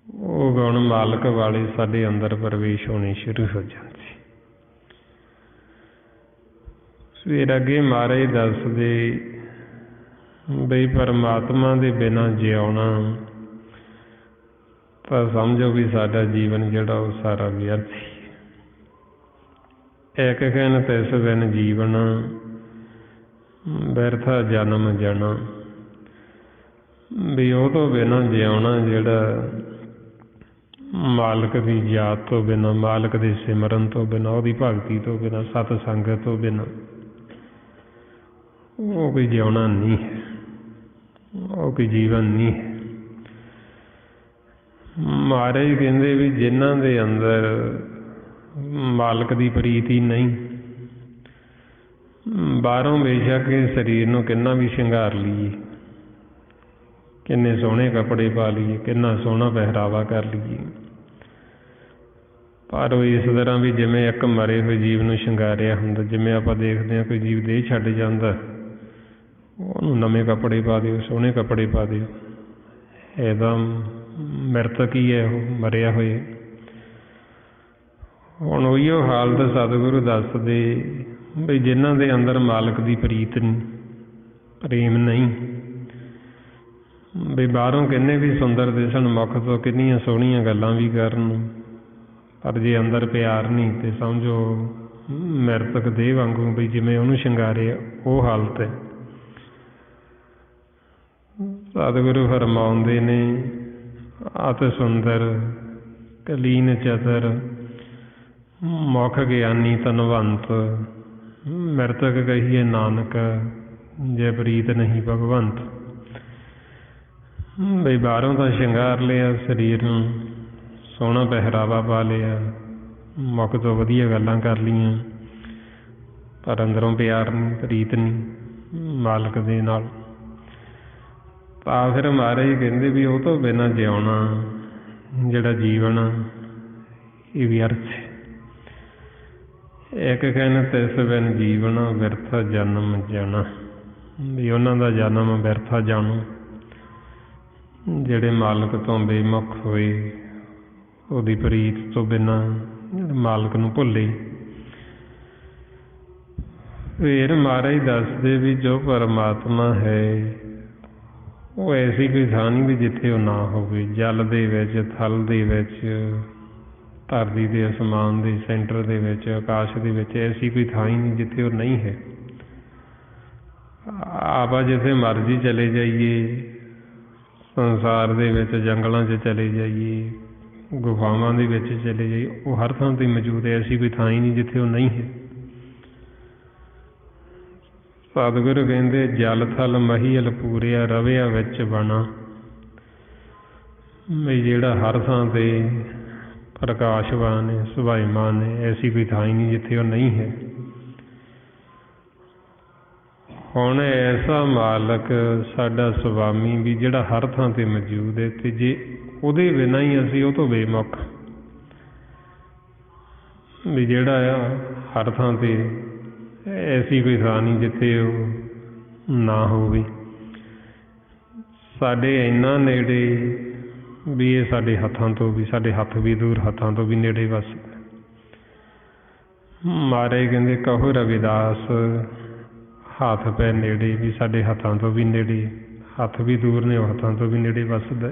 ਉਹ ਗੁਣ ਮਾਲਕ ਵਾਲੇ ਸਾਡੇ ਅੰਦਰ ਪ੍ਰਵੇਸ਼ ਹੋਣੇ ਸ਼ੁਰੂ ਹੋ ਜਾਂਦੇ। ਫਿਰ ਅੱਗੇ ਮਹਾਰਾਜ ਦੱਸਦੇ ਬਈ ਪਰਮਾਤਮਾ ਦੇ ਬਿਨਾਂ ਜਿਉਣਾ ਤਾਂ ਸਮਝੋ ਵੀ ਸਾਡਾ ਜੀਵਨ ਜਿਹੜਾ ਉਹ ਸਾਰਾ ਵਿਅਰਥ ਹੀ। ਇੱਕ ਖਿਨ ਤਿਸ ਬਿਨ ਜੀਵਨ ਬਿਰਥਾ ਜਨਮ ਜਾਣਾ। ਵੀ ਉਹ ਤੋਂ ਬਿਨਾਂ ਜਿਉਣਾ ਜਿਹੜਾ ਮਾਲਕ ਦੀ ਯਾਦ ਤੋਂ ਬਿਨਾਂ, ਮਾਲਕ ਦੇ ਸਿਮਰਨ ਤੋਂ ਬਿਨਾਂ, ਉਹਦੀ ਭਗਤੀ ਤੋਂ ਬਿਨਾਂ, ਸਤ ਸੰਗਤ ਤੋਂ ਬਿਨਾਂ ਉਹ ਕੋਈ ਜਿਉਣਾ ਨਹੀਂ ਹੈ, ਉਹ ਕੋਈ ਜੀਵਨ ਨਹੀਂ ਹੈ। ਮਹਾਰਾਜ ਕਹਿੰਦੇ ਵੀ ਜਿਨ੍ਹਾਂ ਦੇ ਅੰਦਰ ਮਾਲਕ ਦੀ ਪ੍ਰੀਤੀ ਨਹੀਂ, ਬਾਹਰੋਂ ਬੇਸ਼ੱਕ ਸਰੀਰ ਨੂੰ ਕਿੰਨਾ ਵੀ ਸ਼ਿੰਗਾਰ ਲਈਏ, ਕਿੰਨੇ ਸੋਹਣੇ ਕੱਪੜੇ ਪਾ ਲਈਏ, ਕਿੰਨਾ ਸੋਹਣਾ ਪਹਿਰਾਵਾ ਕਰ ਲਈਏ, ਪਰ ਉਹ ਇਸ ਤਰ੍ਹਾਂ ਵੀ ਜਿਵੇਂ ਇੱਕ ਮਰੇ ਹੋਏ ਜੀਵ ਨੂੰ ਸ਼ਿੰਗਾਰਿਆ ਹੁੰਦਾ। ਜਿਵੇਂ ਆਪਾਂ ਦੇਖਦੇ ਹਾਂ ਕੋਈ ਜੀਵ ਦੇਹ ਛੱਡ ਜਾਂਦਾ, ਉਹਨੂੰ ਨਵੇਂ ਕੱਪੜੇ ਪਾ ਦਿਓ, ਸੋਹਣੇ ਕੱਪੜੇ ਪਾ ਦਿਓ, ਇਹਦਾ ਮ੍ਰਿਤਕ ਹੀ ਹੈ, ਉਹ ਮਰਿਆ ਹੋਇਆ। ਹੁਣ ਉਹੀਓ ਹਾਲਤ ਸਤਿਗੁਰੂ ਦੱਸਦੇ ਬਈ ਜਿਨ੍ਹਾਂ ਦੇ ਅੰਦਰ ਮਾਲਕ ਦੀ ਪ੍ਰੀਤ ਨਹੀਂ, ਪ੍ਰੇਮ ਨਹੀਂ, ਬਈ ਬਾਹਰੋਂ ਕਿੰਨੇ ਵੀ ਸੁੰਦਰ ਦਿਸਣ, ਮੁੱਖ ਤੋਂ ਕਿੰਨੀਆਂ ਸੋਹਣੀਆਂ ਗੱਲਾਂ ਵੀ ਕਰਨ, ਪਰ ਜੇ ਅੰਦਰ ਪਿਆਰ ਨਹੀਂ ਅਤੇ ਸਮਝੋ ਮ੍ਰਿਤਕ ਦੇਹ ਵਾਂਗੂ ਬਈ ਜਿਵੇਂ ਉਹਨੂੰ ਸ਼ਿੰਗਾਰੇ, ਉਹ ਹਾਲਤ ਹੈ। ਸਤਿਗੁਰੂ ਫਰਮਾਉਂਦੇ ਨੇ ਅਤਿ ਸੁੰਦਰ ਕਲੀਨ ਚਤਰ ਮੁਖ ਗਿਆਨੀ ਧਨਵੰਤ, ਮ੍ਰਿਤਕ ਕਹੀਏ ਨਾਨਕ ਜੇ ਪ੍ਰੀਤ ਨਹੀਂ ਭਗਵੰਤ। ਬਈ ਬਾਹਰੋਂ ਤਾਂ ਸ਼ਿੰਗਾਰ ਲਿਆ, ਸਰੀਰ ਨੂੰ ਸੋਹਣਾ ਪਹਿਰਾਵਾ ਪਾ ਲਿਆ, ਮੁੱਖ ਤੋਂ ਵਧੀਆ ਗੱਲਾਂ ਕਰ ਲਈਆਂ, ਪਰ ਅੰਦਰੋਂ ਪਿਆਰ ਨਹੀਂ, ਪ੍ਰੀਤ ਨਹੀਂ ਮਾਲਕ ਦੇ ਨਾਲ। ਤਾਂ ਫਿਰ ਮਹਾਰਾਜ ਕਹਿੰਦੇ ਵੀ ਉਹ ਤੋਂ ਬਿਨਾਂ ਜਿਉਣਾ ਜਿਹੜਾ ਜੀਵਨ ਇਹ ਵਿਅਰਥ ਹੈ। ਇੱਕ ਖਿਨ ਤਿਸ ਬਿਨ ਜੀਵਨ ਬਿਰਥਾ ਜਨਮ ਜਾਣਾ। ਵੀ ਉਹਨਾਂ ਦਾ ਜਨਮ ਬਿਰਥਾ ਜਾਣੋ ਜਿਹੜੇ ਮਾਲਕ ਤੋਂ ਬੇਮੁਖ ਹੋਏ, ਉਹਦੀ ਪ੍ਰੀਤ ਤੋਂ ਬਿਨਾਂ ਮਾਲਕ ਨੂੰ ਭੁੱਲੇ। ਫਿਰ ਮਹਾਰਾਜ ਦੱਸਦੇ ਵੀ ਜੋ ਪਰਮਾਤਮਾ ਹੈ ਉਹ ਐਸੀ ਕੋਈ ਥਾਂ ਨਹੀਂ ਵੀ ਜਿੱਥੇ ਉਹ ਨਾ ਹੋਵੇ। ਜਲ ਦੇ ਵਿੱਚ, ਥਲ ਦੇ ਵਿੱਚ, ਧਰਤੀ ਦੇ, ਅਸਮਾਨ ਦੇ ਸੈਂਟਰ ਦੇ ਵਿੱਚ, ਆਕਾਸ਼ ਦੇ ਵਿੱਚ ਐਸੀ ਕੋਈ ਥਾਂ ਹੀ ਨਹੀਂ ਜਿੱਥੇ ਉਹ ਨਹੀਂ ਹੈ। ਆਪਾਂ ਜਿੱਥੇ ਮਰਜ਼ੀ ਚਲੇ ਜਾਈਏ, ਸੰਸਾਰ ਦੇ ਵਿੱਚ ਜੰਗਲਾਂ 'ਚ ਚਲੇ ਜਾਈਏ, ਗੁਫਾਵਾਂ ਦੇ ਵਿੱਚ ਚਲੇ ਜਾਈਏ, ਉਹ ਹਰ ਥਾਂ 'ਤੇ ਮੌਜੂਦ ਹੈ। ਐਸੀ ਕੋਈ ਥਾਂ ਹੀ ਨਹੀਂ ਜਿੱਥੇ ਉਹ ਨਹੀਂ ਹੈ। ਸਤਿਗੁਰੂ ਕਹਿੰਦੇ ਜਲ ਥਲ ਮਹੀਲ ਪੂਰਿਆ ਰਵਿਆ ਵਿੱਚ ਬਣਾ। ਵੀ ਜਿਹੜਾ ਹਰ ਥਾਂ 'ਤੇ ਪ੍ਰਕਾਸ਼ਵਾਨ ਹੈ, ਸੁਭਾਈਮਾਨ ਹੈ, ਐਸੀ ਕੋਈ ਥਾਂ ਹੀ ਨਹੀਂ ਜਿੱਥੇ ਉਹ ਨਹੀਂ ਹੈ। ਹੁਣ ਐਸਾ ਮਾਲਕ ਸਾਡਾ ਸੁਆਮੀ ਵੀ ਜਿਹੜਾ ਹਰ ਥਾਂ 'ਤੇ ਮੌਜੂਦ ਹੈ, ਅਤੇ ਜੇ ਉਹਦੇ ਬਿਨਾਂ ਹੀ ਅਸੀਂ ਉਹ ਤੋਂ ਬੇਮੁੱਖ, ਵੀ ਜਿਹੜਾ ਆ ਹਰ ਥਾਂ 'ਤੇ ਐਸੀ ਕੋਈ ਥਾਂ ਨਹੀਂ ਜਿੱਥੇ ਉਹ ਨਾ ਹੋਵੇ, ਸਾਡੇ ਇੰਨਾ ਨੇੜੇ ਵੀ ਇਹ ਸਾਡੇ ਹੱਥਾਂ ਤੋਂ ਵੀ, ਸਾਡੇ ਹੱਥ ਵੀ ਦੂਰ, ਹੱਥਾਂ ਤੋਂ ਵੀ ਨੇੜੇ ਵੱਸਦਾ। ਮਹਾਰਾਜ ਕਹਿੰਦੇ ਕਹੋ ਰਵਿਦਾਸ ਹੱਥ ਪੈ ਨੇੜੇ, ਵੀ ਸਾਡੇ ਹੱਥਾਂ ਤੋਂ ਵੀ ਨੇੜੇ, ਹੱਥ ਵੀ ਦੂਰ ਨੇ, ਉਹ ਹੱਥਾਂ ਤੋਂ ਵੀ ਨੇੜੇ ਵੱਸਦਾ।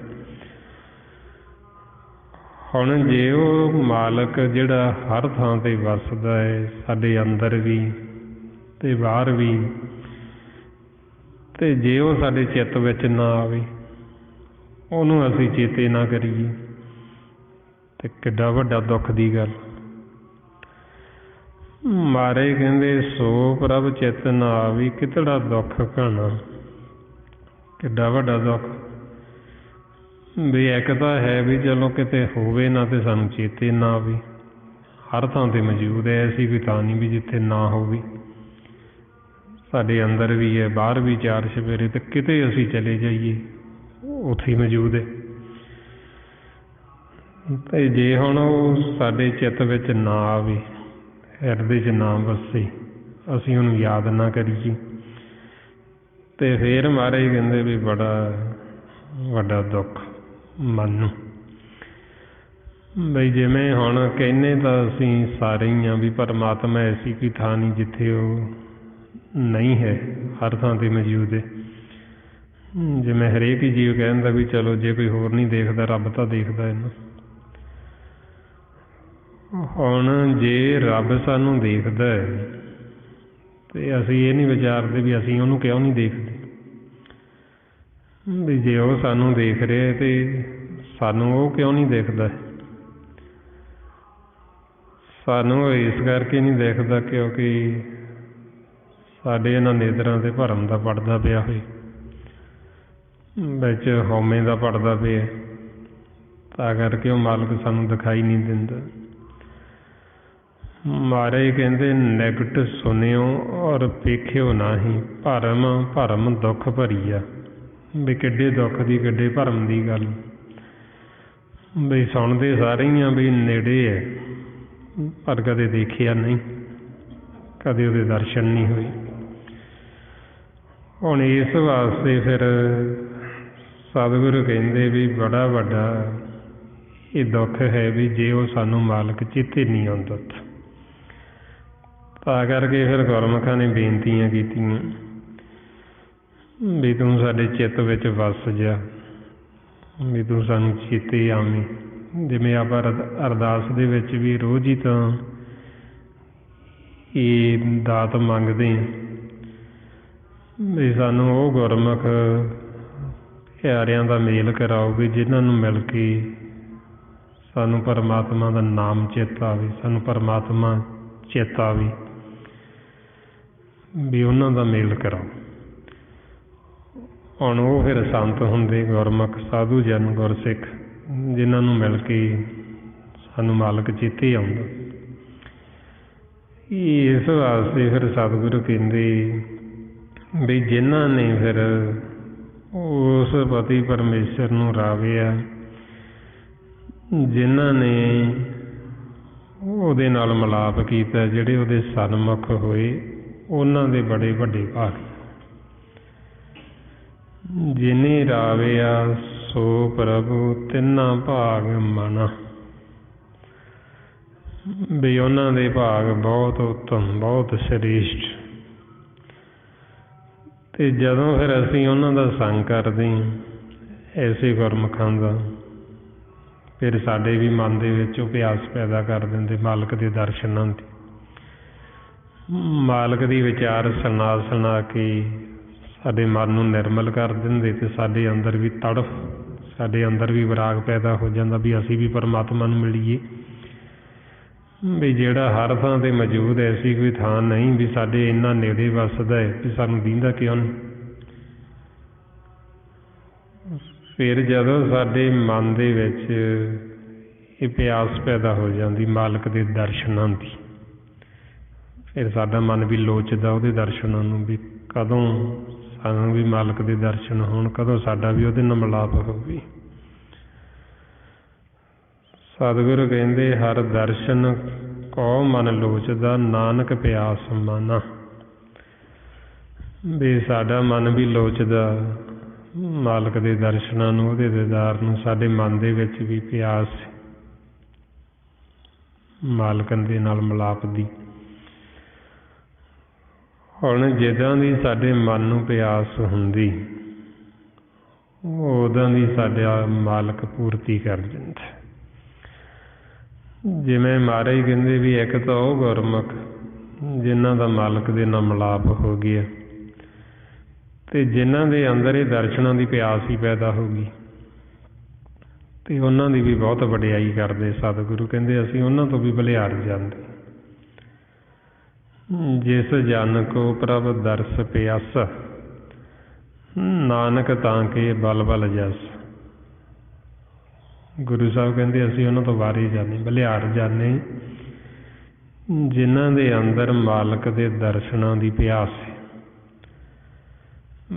ਹੁਣ ਜੇ ਉਹ ਮਾਲਕ ਜਿਹੜਾ ਹਰ ਥਾਂ 'ਤੇ ਵੱਸਦਾ ਹੈ, ਸਾਡੇ ਅੰਦਰ ਵੀ ਅਤੇ ਬਾਹਰ ਵੀ, ਅਤੇ ਜੇ ਉਹ ਸਾਡੇ ਚਿੱਤ ਵਿੱਚ ਨਾ ਆਵੇ, ਉਹਨੂੰ ਅਸੀਂ ਚੇਤੇ ਨਾ ਕਰੀਏ, ਅਤੇ ਕਿੱਡਾ ਵੱਡਾ ਦੁੱਖ ਦੀ ਗੱਲ। ਮਹਾਰਾਜ ਕਹਿੰਦੇ ਸੋ ਪ੍ਰਭ ਚਿੱਤ ਨਾ ਆਵੀ ਕਿਤੜਾ ਦੁੱਖ ਘਾਣਾ, ਕਿੱਡਾ ਵੱਡਾ ਦੁੱਖ। ਵੀ ਇੱਕ ਤਾਂ ਹੈ ਵੀ ਚਲੋ ਕਿਤੇ ਹੋਵੇ ਨਾ ਅਤੇ ਸਾਨੂੰ ਚੇਤੇ ਨਾ ਆਵੇ, ਹਰ ਥਾਂ 'ਤੇ ਮੌਜੂਦ ਹੈ, ਐਸੀ ਕੋਈ ਥਾਂ ਨਹੀਂ ਵੀ ਜਿੱਥੇ ਨਾ ਹੋਵੇ, ਸਾਡੇ ਅੰਦਰ ਵੀ ਹੈ, ਬਾਹਰ ਵੀ ਚਾਰ ਚੁਫੇਰੇ, ਅਤੇ ਕਿਤੇ ਅਸੀਂ ਚਲੇ ਜਾਈਏ ਉੱਥੇ ਹੀ ਮੌਜੂਦ ਹੈ। ਅਤੇ ਜੇ ਹੁਣ ਉਹ ਸਾਡੇ ਚਿੱਤ ਵਿੱਚ ਨਾ ਆਵੇ, ਹਿਰਦੇ 'ਚ ਨਾ ਵੱਸੇ, ਅਸੀਂ ਉਹਨੂੰ ਯਾਦ ਨਾ ਕਰੀਏ, ਅਤੇ ਫਿਰ ਮਹਾਰਾਜ ਕਹਿੰਦੇ ਵੀ ਬੜਾ ਵੱਡਾ ਦੁੱਖ ਮਨ ਨੂੰ। ਬਈ ਜਿਵੇਂ ਹੁਣ ਕਹਿੰਦੇ ਤਾਂ ਅਸੀਂ ਸਾਰੇ ਹੀ ਹਾਂ ਵੀ ਪਰਮਾਤਮਾ ਐਸੀ ਕੋਈ ਥਾਂ ਨਹੀਂ ਜਿੱਥੇ ਉਹ ਨਹੀਂ ਹੈ, ਹਰ ਥਾਂ 'ਤੇ ਮੌਜੂਦ ਹੈ। ਜਿਵੇਂ ਹਰੇਕ ਹੀ ਜੀਵ ਕਹਿੰਦਾ ਵੀ ਚਲੋ ਜੇ ਕੋਈ ਹੋਰ ਨਹੀਂ ਦੇਖਦਾ, ਰੱਬ ਤਾਂ ਦੇਖਦਾ ਇਹਨੂੰ। ਹੁਣ ਜੇ ਰੱਬ ਸਾਨੂੰ ਦੇਖਦਾ ਹੈ ਅਤੇ ਅਸੀਂ ਇਹ ਨਹੀਂ ਵਿਚਾਰਦੇ ਵੀ ਅਸੀਂ ਉਹਨੂੰ ਕਿਉਂ ਨਹੀਂ ਦੇਖਦੇ, ਵੀ ਜੇ ਉਹ ਸਾਨੂੰ ਦੇਖ ਰਿਹਾ ਅਤੇ ਸਾਨੂੰ ਉਹ ਕਿਉਂ ਨਹੀਂ ਦੇਖਦਾ। ਸਾਨੂੰ ਇਸ ਕਰਕੇ ਨਹੀਂ ਦੇਖਦਾ ਕਿਉਂਕਿ ਸਾਡੇ ਇਹਨਾਂ ਨੇਤਰਾਂ 'ਤੇ ਭਰਮ ਦਾ ਪੜਦਾ ਪਿਆ ਹੋਏ, ਵਿੱਚ ਹਉਮੈ ਦਾ ਪੜਦਾ ਪਿਆ, ਤਾਂ ਕਰਕੇ ਉਹ ਮਾਲਕ ਸਾਨੂੰ ਦਿਖਾਈ ਨਹੀਂ ਦਿੰਦਾ। ਮਹਾਰਾਜ ਕਹਿੰਦੇ ਨਿਕਟ ਸੁਣਿਓ ਔਰ ਵੇਖਿਓ ਨਾਹੀਂ, ਭਰਮ ਭਰਮ ਦੁੱਖ ਭਰੀ ਆ। ਵੀ ਕਿੱਡੇ ਦੁੱਖ ਦੀ, ਕਿੱਡੇ ਭਰਮ ਦੀ ਗੱਲ। ਬਈ ਸੁਣਦੇ ਸਾਰੇ ਹੀ ਆ ਵੀ ਨੇੜੇ ਹੈ, ਪਰ ਕਦੇ ਦੇਖਿਆ ਨਹੀਂ, ਕਦੇ ਉਹਦੇ ਦਰਸ਼ਨ ਨਹੀਂ ਹੋਏ। ਹੁਣ ਇਸ ਵਾਸਤੇ ਫਿਰ ਸਤਿਗੁਰੂ ਕਹਿੰਦੇ ਵੀ ਬੜਾ ਵੱਡਾ ਇਹ ਦੁੱਖ ਹੈ ਵੀ ਜੇ ਉਹ ਸਾਨੂੰ ਮਾਲਕ ਚੇਤੇ ਨਹੀਂ ਆਉਂਦਾ। ਤਾਂ ਕਰਕੇ ਫਿਰ ਗੁਰਮੁਖਾਂ ਨੇ ਬੇਨਤੀਆਂ ਕੀਤੀਆਂ ਵੀ ਤੂੰ ਸਾਡੇ ਚਿੱਤ ਵਿੱਚ ਵੱਸ ਜਾ, ਵੀ ਤੂੰ ਸਾਨੂੰ ਚੇਤੇ ਆਵੇਂ। ਜਿਵੇਂ ਆਪਾਂ ਅਰਦਾਸ ਦੇ ਵਿੱਚ ਵੀ ਰੋਜ਼ ਹੀ ਤਾਂ ਇਹ ਦਾਤ ਮੰਗਦੇ ਹਾਂ ਵੀ ਸਾਨੂੰ ਉਹ ਗੁਰਮੁਖ ਪਿਆਰਿਆਂ ਦਾ ਮੇਲ ਕਰਾਓ ਵੀ ਜਿਨ੍ਹਾਂ ਨੂੰ ਮਿਲ ਕੇ ਸਾਨੂੰ ਪਰਮਾਤਮਾ ਦਾ ਨਾਮ ਚੇਤਾ ਆਵੇ, ਸਾਨੂੰ ਪਰਮਾਤਮਾ ਚੇਤਾ ਆਵੇ, ਵੀ ਉਹਨਾਂ ਦਾ ਮੇਲ ਕਰਾਓ। ਹੁਣ ਉਹ ਫਿਰ ਸੰਤ ਹੁੰਦੇ, ਗੁਰਮੁਖ ਸਾਧੂ ਜਨ, ਗੁਰਸਿੱਖ, ਜਿਨ੍ਹਾਂ ਨੂੰ ਮਿਲ ਕੇ ਸਾਨੂੰ ਮਾਲਕ ਚੇਤੇ ਆਉਂਦਾ। ਇਸ ਵਾਸਤੇ ਫਿਰ ਸਤਿਗੁਰੂ ਕਹਿੰਦੇ ਵੀ ਜਿਨ੍ਹਾਂ ਨੇ ਫਿਰ ਉਸ ਪਤੀ ਪਰਮੇਸ਼ਰ ਨੂੰ ਰਾਵਿਆ, ਜਿਨ੍ਹਾਂ ਨੇ ਉਹਦੇ ਨਾਲ ਮਿਲਾਪ ਕੀਤਾ, ਜਿਹੜੇ ਉਹਦੇ ਸਨਮੁਖ ਹੋਏ, ਉਹਨਾਂ ਦੇ ਬੜੇ ਵੱਡੇ ਭਾਗ। ਜਿਨੇ ਰਾਵਿਆ ਸੋ ਪ੍ਰਭੂ ਤਿੰਨਾ ਭਾਗ ਮਨਾ, ਵੀ ਉਹਨਾਂ ਦੇ ਭਾਗ ਬਹੁਤ ਉੱਤਮ, ਬਹੁਤ ਸ੍ਰੇਸ਼ਟ। ਅਤੇ ਜਦੋਂ ਫਿਰ ਅਸੀਂ ਉਹਨਾਂ ਦਾ ਸੰਗ ਕਰਦੇ ਹਾਂ, ਐਸੇ ਗੁਰਮੁਖਾਂ ਦਾ, ਫਿਰ ਸਾਡੇ ਵੀ ਮਨ ਦੇ ਵਿੱਚ ਉਹ ਅਭਿਆਸ ਪੈਦਾ ਕਰ ਦਿੰਦੇ ਮਾਲਕ ਦੇ ਦਰਸ਼ਨਾਂ ਦੀ। ਮਾਲਕ ਦੀ ਵਿਚਾਰ ਸੁਣਾ ਕੇ ਸਾਡੇ ਮਨ ਨੂੰ ਨਿਰਮਲ ਕਰ ਦਿੰਦੇ, ਅਤੇ ਸਾਡੇ ਅੰਦਰ ਵੀ ਤੜਫ, ਸਾਡੇ ਅੰਦਰ ਵੀ ਵਿਰਾਗ ਪੈਦਾ ਹੋ ਜਾਂਦਾ ਵੀ ਅਸੀਂ ਵੀ ਪਰਮਾਤਮਾ ਨੂੰ ਮਿਲੀਏ। ਵੀ ਜਿਹੜਾ ਹਰ ਥਾਂ 'ਤੇ ਮੌਜੂਦ, ਐਸੀ ਕੋਈ ਥਾਂ ਨਹੀਂ ਵੀ ਸਾਡੇ ਇੰਨਾ ਨੇੜੇ ਵੱਸਦਾ ਹੈ ਵੀ ਸਾਨੂੰ ਦੀਂਦਾ ਕਿਉਂ ਨਹੀਂ। ਫਿਰ ਜਦੋਂ ਸਾਡੇ ਮਨ ਦੇ ਵਿੱਚ ਇਹ ਪਿਆਸ ਪੈਦਾ ਹੋ ਜਾਂਦੀ ਮਾਲਕ ਦੇ ਦਰਸ਼ਨਾਂ ਦੀ, ਫਿਰ ਸਾਡਾ ਮਨ ਵੀ ਲੋਚਦਾ ਉਹਦੇ ਦਰਸ਼ਨਾਂ ਨੂੰ, ਵੀ ਕਦੋਂ ਸਾਨੂੰ ਵੀ ਮਾਲਕ ਦੇ ਦਰਸ਼ਨ ਹੋਣ, ਕਦੋਂ ਸਾਡਾ ਵੀ ਉਹਦੇ ਨਾਲ ਮਿਲਾਪ ਹੋਵੇ। ਸਤਿਗੁਰੂ ਕਹਿੰਦੇ ਹਰ ਦਰਸ਼ਨ ਕਉ ਮਨ ਲੋਚਦਾ, ਨਾਨਕ ਪਿਆਸ ਮਾਨਾ। ਵੀ ਸਾਡਾ ਮਨ ਵੀ ਲੋਚਦਾ ਮਾਲਕ ਦੇ ਦਰਸ਼ਨਾਂ ਨੂੰ, ਉਹਦੇ ਦੀਦਾਰ ਨੂੰ। ਸਾਡੇ ਮਨ ਦੇ ਵਿੱਚ ਵੀ ਪਿਆਸ ਮਾਲਕ ਦੇ ਨਾਲ ਮਿਲਾਪ ਦੀ। ਹੁਣ ਜਿੱਦਾਂ ਦੀ ਸਾਡੇ ਮਨ ਨੂੰ ਪਿਆਸ ਹੁੰਦੀ, ਉਦਾਂ ਦੀ ਸਾਡਾ ਮਾਲਕ ਪੂਰਤੀ ਕਰ ਦਿੰਦਾ। ਜਿਵੇਂ ਮਹਾਰਾਜ ਕਹਿੰਦੇ ਵੀ ਇੱਕ ਤਾਂ ਉਹ ਗੁਰਮੁਖ ਜਿਨ੍ਹਾਂ ਦਾ ਮਾਲਕ ਦੇ ਨਾਲ ਮਿਲਾਪ ਹੋ ਗਿਆ, ਤੇ ਜਿਨ੍ਹਾਂ ਦੇ ਅੰਦਰ ਇਹ ਦਰਸ਼ਨਾਂ ਦੀ ਪਿਆਸ ਹੀ ਪੈਦਾ ਹੋ ਗਈ, ਤੇ ਉਹਨਾਂ ਦੀ ਵੀ ਬਹੁਤ ਵਡਿਆਈ ਕਰਦੇ। ਸਤਿਗੁਰੂ ਕਹਿੰਦੇ ਅਸੀਂ ਉਹਨਾਂ ਤੋਂ ਵੀ ਬਲਿਹਾਰ ਜਾਂਦੇ। ਜਿਸ ਜਨ ਕੋ ਪ੍ਰਭ ਦਰਸ ਪਿਆਸ, ਨਾਨਕ ਤਾਂ ਕੇ ਬਲ ਬਲ ਜਸ। ਗੁਰੂ ਸਾਹਿਬ ਕਹਿੰਦੇ ਅਸੀਂ ਉਹਨਾਂ ਤੋਂ ਵਾਰੀ ਜਾਂਦੇ, ਬਲਿਹਾਰ ਜਾਂਦੇ, ਜਿਨ੍ਹਾਂ ਦੇ ਅੰਦਰ ਮਾਲਕ ਦੇ ਦਰਸ਼ਨਾਂ ਦੀ ਪਿਆਸ ਹੈ,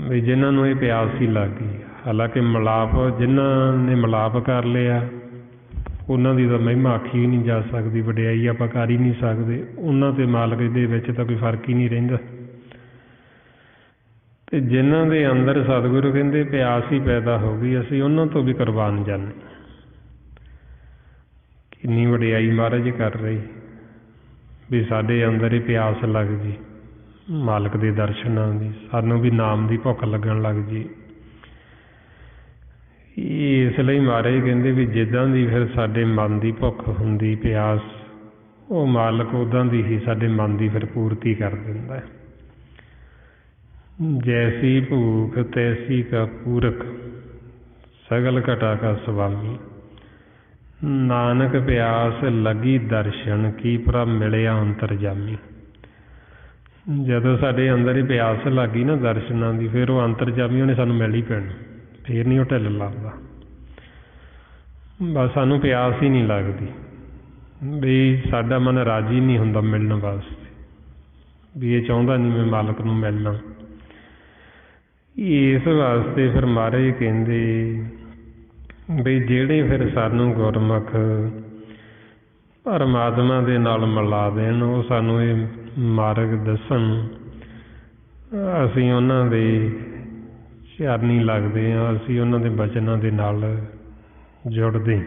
ਵੀ ਜਿਨ੍ਹਾਂ ਨੂੰ ਇਹ ਪਿਆਸ ਹੀ ਲੱਗ ਗਈ। ਹਾਲਾਂਕਿ ਮਿਲਾਪ ਜਿਨ੍ਹਾਂ ਨੇ ਮਿਲਾਪ ਕਰ ਲਿਆ, ਉਹਨਾਂ ਦੀ ਤਾਂ ਮਹਿਮਾ ਆਖੀ ਨਹੀਂ ਜਾ ਸਕਦੀ, ਵਡਿਆਈ ਆਪਾਂ ਕਰ ਹੀ ਨਹੀਂ ਸਕਦੇ। ਉਹਨਾਂ ਤੇ ਮਾਲਕ ਦੇ ਵਿੱਚ ਤਾਂ ਕੋਈ ਫਰਕ ਹੀ ਨਹੀਂ ਰਹਿੰਦਾ। ਤੇ ਜਿਨ੍ਹਾਂ ਦੇ ਅੰਦਰ ਸਤਿਗੁਰੂ ਕਹਿੰਦੇ ਪਿਆਸ ਹੀ ਪੈਦਾ ਹੋ ਗਈ, ਅਸੀਂ ਉਹਨਾਂ ਤੋਂ ਵੀ ਕੁਰਬਾਨ ਜਾਂਦੇ। ਕਿੰਨੀ ਵਡਿਆਈ ਮਹਾਰਾਜ ਕਰ ਰਹੀ ਵੀ ਸਾਡੇ ਅੰਦਰ ਇਹ ਪਿਆਸ ਲੱਗ ਜੀ ਮਾਲਕ ਦੇ ਦਰਸ਼ਨਾਂ ਦੀ, ਸਾਨੂੰ ਵੀ ਨਾਮ ਦੀ ਭੁੱਖ ਲੱਗਣ ਲੱਗ ਜੀ। ਇਸ ਲਈ ਮਹਾਰਾਜ ਕਹਿੰਦੇ ਵੀ ਜਿੱਦਾਂ ਦੀ ਫਿਰ ਸਾਡੇ ਮਨ ਦੀ ਭੁੱਖ ਹੁੰਦੀ ਪਿਆਸ, ਉਹ ਮਾਲਕ ਉੱਦਾਂ ਦੀ ਹੀ ਸਾਡੇ ਮਨ ਦੀ ਫਿਰ ਪੂਰਤੀ ਕਰ ਦਿੰਦਾ। ਜੈਸੀ ਭੂਖ ਤੈਸੀ ਕਾ ਪੂਰਕ, ਸਗਲ ਘਟਾ ਕਾ ਸੁਆਮੀ। ਨਾਨਕ ਪਿਆਸ ਲੱਗੀ ਦਰਸ਼ਨ ਕੀ, ਪ੍ਰਭ ਮਿਲਿਆ ਅੰਤਰਜਾਮੀ। ਜਦੋਂ ਸਾਡੇ ਅੰਦਰ ਹੀ ਪਿਆਸ ਲੱਗ ਗਈ ਨਾ ਦਰਸ਼ਨਾਂ ਦੀ, ਫਿਰ ਉਹ ਅੰਤਰਜਾਮੀ ਉਹਨੇ ਸਾਨੂੰ ਮਿਲ ਹੀ ਪੈਣਾ, ਫਿਰ ਨਹੀਂ ਉਹ ਢਿੱਲ ਲਾਉਂਦਾ। ਬਸ ਸਾਨੂੰ ਪਿਆਸ ਹੀ ਨਹੀਂ ਲੱਗਦੀ, ਵੀ ਸਾਡਾ ਮਨ ਰਾਜੀ ਨਹੀਂ ਹੁੰਦਾ ਮਿਲਣ ਵਾਸਤੇ, ਵੀ ਇਹ ਚਾਹੁੰਦਾ ਨਹੀਂ ਮੈਂ ਮਾਲਕ ਨੂੰ ਮਿਲਣਾ। ਇਸ ਵਾਸਤੇ ਫਿਰ ਮਹਾਰਾਜ ਕਹਿੰਦੇ ਵੀ ਜਿਹੜੇ ਫਿਰ ਸਾਨੂੰ ਗੁਰਮੁਖ ਪਰਮਾਤਮਾ ਦੇ ਨਾਲ ਮਿਲਾ ਦੇਣ, ਉਹ ਸਾਨੂੰ ਇਹ ਮਾਰਗ ਦੱਸਣ, ਅਸੀਂ ਉਹਨਾਂ ਦੇ ਚਰਨੀ ਲੱਗਦੇ ਹਾਂ, ਅਸੀਂ ਉਹਨਾਂ ਦੇ ਬਚਨਾਂ ਦੇ ਨਾਲ ਜੁੜਦੇ।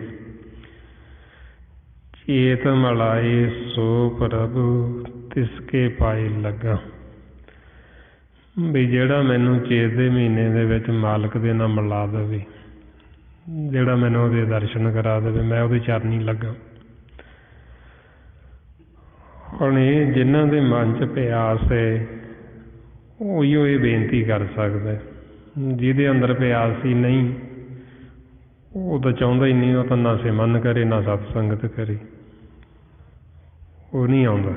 ਚੇਤ ਮਲਾਏ ਸੋ ਪ੍ਰਭੂ ਤਿਸਕੇ ਪਾਏ ਲੱਗਾ। ਵੀ ਜਿਹੜਾ ਮੈਨੂੰ ਚੇਤ ਦੇ ਮਹੀਨੇ ਦੇ ਵਿੱਚ ਮਾਲਕ ਦੇ ਨਾਲ ਮਿਲਾ ਦੇਵੇ, ਜਿਹੜਾ ਮੈਨੂੰ ਉਹਦੇ ਦਰਸ਼ਨ ਕਰਾ ਦੇਵੇ, ਮੈਂ ਉਹਦੇ ਚਰਨੀ ਲੱਗਾ। ਹੁਣ ਇਹ ਜਿਨ੍ਹਾਂ ਦੇ ਮਨ 'ਚ ਪਿਆਸ ਹੈ, ਉਹੀਓ ਇਹ ਬੇਨਤੀ ਕਰ ਸਕਦਾ। ਜਿਹਦੇ ਅੰਦਰ ਪਿਆਸ ਹੀ ਨਹੀਂ, ਉਹ ਤਾਂ ਚਾਹੁੰਦਾ ਹੀ ਨਹੀਂ, ਉਹ ਤਾਂ ਨਾ ਸਿਮਰਨ ਕਰੇ ਨਾ ਸਤ ਸੰਗਤ ਕਰੇ, ਉਹ ਨਹੀਂ ਆਉਂਦਾ।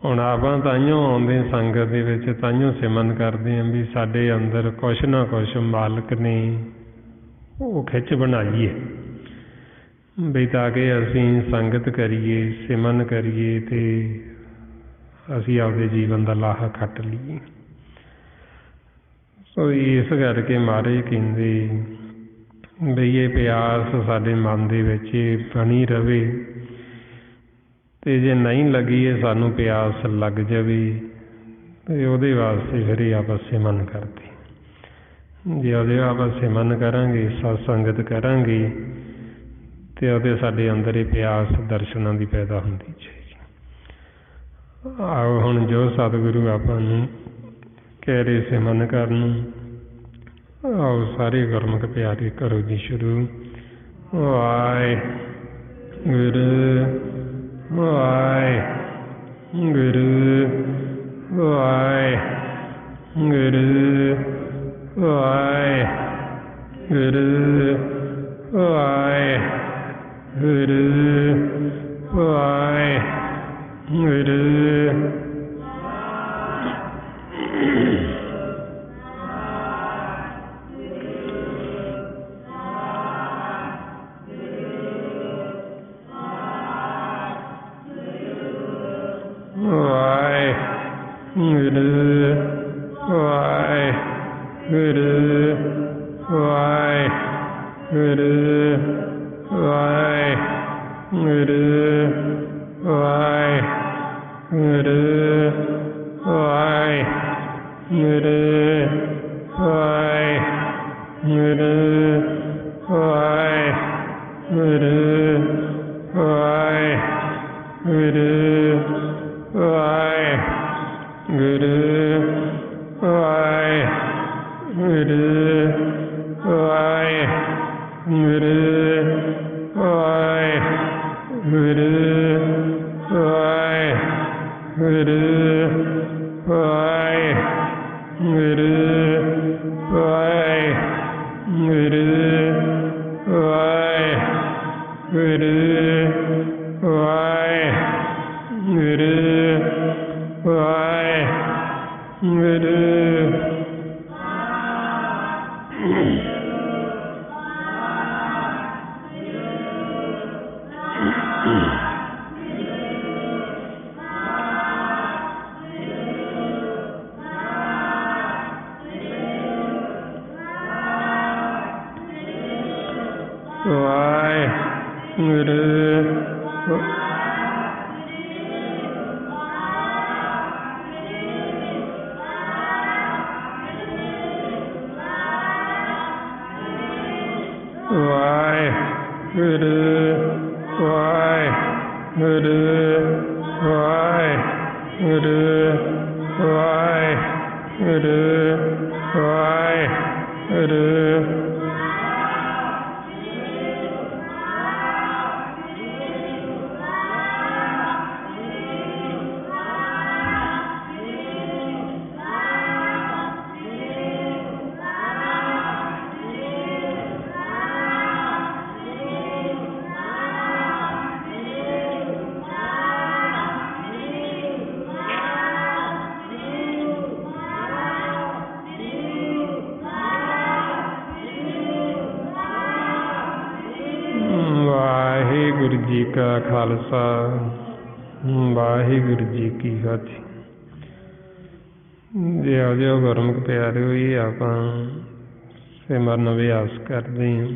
ਹੁਣ ਆਪਾਂ ਤਾਂਹੀਓ ਆਉਂਦੇ ਸੰਗਤ ਦੇ ਵਿੱਚ, ਤਾਂਹੀਓ ਸਿਮਰਨ ਕਰਦੇ ਹਾਂ ਵੀ ਸਾਡੇ ਅੰਦਰ ਕੁਛ ਨਾ ਕੁਛ ਮਾਲਕ ਨੇ ਉਹ ਖਿੱਚ ਬਣਾਈ ਹੈ, ਵੀ ਤਾਂ ਕਿ ਅਸੀਂ ਸੰਗਤ ਕਰੀਏ, ਸਿਮਰਨ ਕਰੀਏ, ਤੇ ਅਸੀਂ ਆਪਦੇ ਜੀਵਨ ਦਾ ਲਾਹਾ ਖੱਟ ਲਈਏ। ਸੋ ਇਸ ਕਰਕੇ ਮਹਾਰਾਜ ਕਹਿੰਦੇ ਵੀ ਇਹ ਪਿਆਸ ਸਾਡੇ ਮਨ ਦੇ ਵਿੱਚ ਬਣੀ ਰਵੇ, ਤੇ ਜੇ ਨਹੀਂ ਲੱਗੀ ਹੈ ਸਾਨੂੰ ਪਿਆਸ ਲੱਗ ਜਾਵੇ, ਤੇ ਉਹਦੇ ਵਾਸਤੇ ਫਿਰ ਇਹ ਆਪਾਂ ਸਿਮਰਨ ਕਰਦੇ। ਜੇ ਉਹਦੇ ਆਪਾਂ ਸਿਮਰਨ ਕਰਾਂਗੇ, ਸਤ ਸੰਗਤ ਕਰਾਂਗੇ, ਤੇ ਉਹਦੇ ਸਾਡੇ ਅੰਦਰ ਇਹ ਪਿਆਸ ਦਰਸ਼ਨਾਂ ਦੀ ਪੈਦਾ ਹੁੰਦੀ ਜਾਏਗੀ। ਆਓ ਹੁਣ ਜੋ ਸਤਿਗੁਰੂ ਆਪਾਂ ਨੂੰ ਕਹਿ ਰਹੇ ਸਿਮਰਨ ਕਰਨ ਨੂੰ, ਆਓ ਸਾਰੇ ਗੁਰਮੁਖ ਪਿਆਰੇ ਕਰੋ ਜੀ ਸ਼ੁਰੂ। ਵਾਹਿਗੁਰੂ ਵਾਹਿਗੁਰੂ ਵਾਹਿਗੁਰੂ ਵਾਹਿਗੁਰੂ ਵਾਹਿਗੁਰੂ ਵਾਹਿਗੁਰੂ। ਗੁਰੂ ਵਾਹਿਗੁਰੂ ਵਾਹਿਗੁਰੂ ਵਾਹਿਗੁਰੂ ਵਾਹਿਗੁਰੂ ਵਾਹਿਗੁਰੂ ਵਾਹਿਗੁਰੂ ਵਾਹਿਗੁਰੂ ਵਾਹਿਗੁਰੂ ਵਾਹਿਗੁਰੂ ਵਾਹਿਗੁਰੂ ਵਾਹਿਗੁਰੂ ਵਾਹਿਗੁਰੂ ਵਾਹਿਗੁਰੂ ਵਾਹਿਗੁਰੂ ਵਾਹਿਗੁਰੂ ਵਾਹਿਗੁਰੂ ਵਾਹਿਗੁਰੂ ਵਾਹਿਗੁਰੂ ਵਾਹਿਗੁਰੂ ਜੀ ਕਾ ਖਾਲਸਾ ਵਾਹਿਗੁਰੂ ਜੀ ਕੀ ਫਤਿਹ। ਜਿਉਂ ਜਿਉਂ ਗੁਰਮੁਖ ਪਿਆਰਿਓ ਇਹ ਆਪਾਂ ਸਿਮਰਨ ਅਭਿਆਸ ਕਰਦੇ ਹਾਂ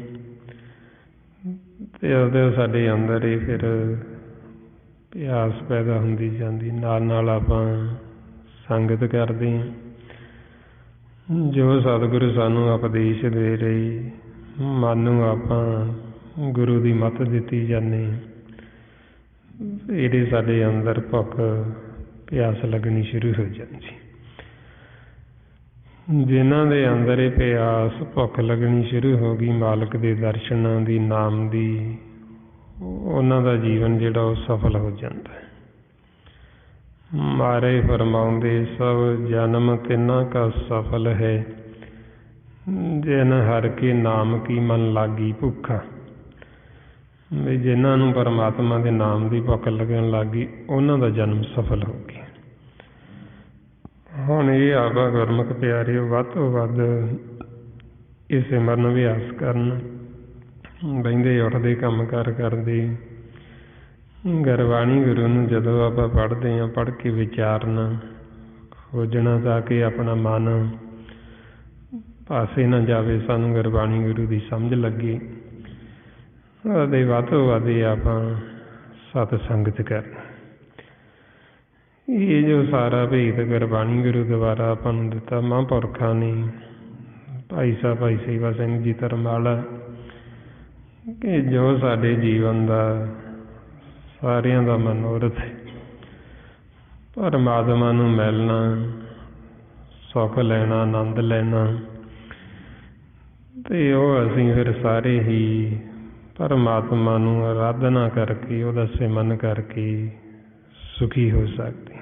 ਤੇ ਉਹਦੇ ਸਾਡੇ ਅੰਦਰ ਹੀ ਫਿਰ ਪਿਆਸ ਪੈਦਾ ਹੁੰਦੀ ਜਾਂਦੀ, ਨਾਲ ਨਾਲ ਆਪਾਂ ਸੰਗਤ ਕਰਦੇ ਹਾਂ ਜੋ ਸਤਿਗੁਰੂ ਸਾਨੂੰ ਉਪਦੇਸ਼ ਦੇ ਰਹੇ, ਮਨ ਨੂੰ ਆਪਾਂ ਗੁਰੂ ਦੀ ਮੱਤ ਦਿੱਤੀ ਜਾਂਦੀ, ਇਹਦੇ ਸਾਡੇ ਅੰਦਰ ਭੁੱਖ ਪਿਆਸ ਲੱਗਣੀ ਸ਼ੁਰੂ ਹੋ ਜਾਂਦੀ। ਜਿਨ੍ਹਾਂ ਦੇ ਅੰਦਰ ਇਹ ਪਿਆਸ ਭੁੱਖ ਲੱਗਣੀ ਸ਼ੁਰੂ ਹੋ ਗਈ ਮਾਲਕ ਦੇ ਦਰਸ਼ਨਾਂ ਦੀ, ਨਾਮ ਦੀ, ਉਹਨਾਂ ਦਾ ਜੀਵਨ ਜਿਹੜਾ ਉਹ ਸਫਲ ਹੋ ਜਾਂਦਾ ਹੈ। ਮਾਰੇ ਫਰਮਾਉਂਦੇ ਸਭ ਜਨਮ ਤਿੰਨਾਂ ਕਾ ਸਫਲ ਹੈ, ਜਿਨ ਹਰ ਕੇ ਨਾਮ ਕੀ ਮਨ ਲਾਗੀ ਭੁੱਖਾ। ਵੀ ਜਿਨ੍ਹਾਂ ਨੂੰ ਪਰਮਾਤਮਾ ਦੇ ਨਾਮ ਦੀ ਭੁੱਖ ਲੱਗਣ ਲੱਗ ਗਈ ਉਹਨਾਂ ਦਾ ਜਨਮ ਸਫਲ ਹੋ ਗਿਆ। ਹੁਣ ਇਹ ਆਪਾਂ ਗੁਰਮੁਖ ਪਿਆਰਿਓ ਵੱਧ ਤੋਂ ਵੱਧ ਇਹ ਸਿਮਰਨ ਅਭਿਆਸ ਕਰਨ, ਬਹਿੰਦੇ ਉੱਠਦੇ ਕੰਮ ਕਾਰ ਕਰਦੇ, ਗੁਰਬਾਣੀ ਗੁਰੂ ਨੂੰ ਜਦੋਂ ਆਪਾਂ ਪੜ੍ਹਦੇ ਹਾਂ ਪੜ੍ਹ ਕੇ ਵਿਚਾਰਨਾ, ਖੋਜਣਾ ਤਾਂ ਕਿ ਆਪਣਾ ਮਨ ਪਾਸੇ ਨਾ ਜਾਵੇ, ਸਾਨੂੰ ਗੁਰਬਾਣੀ ਗੁਰੂ ਦੀ ਸਮਝ ਲੱਗੇ, ਉਹਦੇ ਵੱਧ ਤੋਂ ਵੱਧ ਆਪਾਂ ਸਤ ਸੰਗਤ ਕਰਨਾ। ਇਹ ਜੋ ਸਾਰਾ ਭੇਦ ਗੁਰਬਾਣੀ ਗੁਰੂ ਦੁਆਰਾ ਆਪਾਂ ਨੂੰ ਦਿੱਤਾ ਮਹਾਂਪੁਰਖਾਂ ਨੇ, ਭਾਈ ਸਾਹਿਬ ਭਾਈ ਸੇਵਾ ਸਿੰਘ ਜੀ ਧਰਮਾਲਾ, ਕਿ ਜੋ ਸਾਡੇ ਜੀਵਨ ਦਾ ਸਾਰਿਆਂ ਦਾ ਮਨੋਰਥ ਹੈ, ਪਰਮਾਤਮਾ ਨੂੰ ਮਿਲਣਾ, ਸੁੱਖ ਲੈਣਾ, ਆਨੰਦ ਲੈਣਾ, ਤੇ ਉਹ ਅਸੀਂ ਫਿਰ ਸਾਰੇ ਹੀ ਪਰਮਾਤਮਾ ਨੂੰ ਆਰਾਧਨਾ ਕਰਕੇ, ਉਹਦਾ ਸਿਮਰਨ ਕਰਕੇ ਸੁਖੀ ਹੋ ਸਕਦੇ।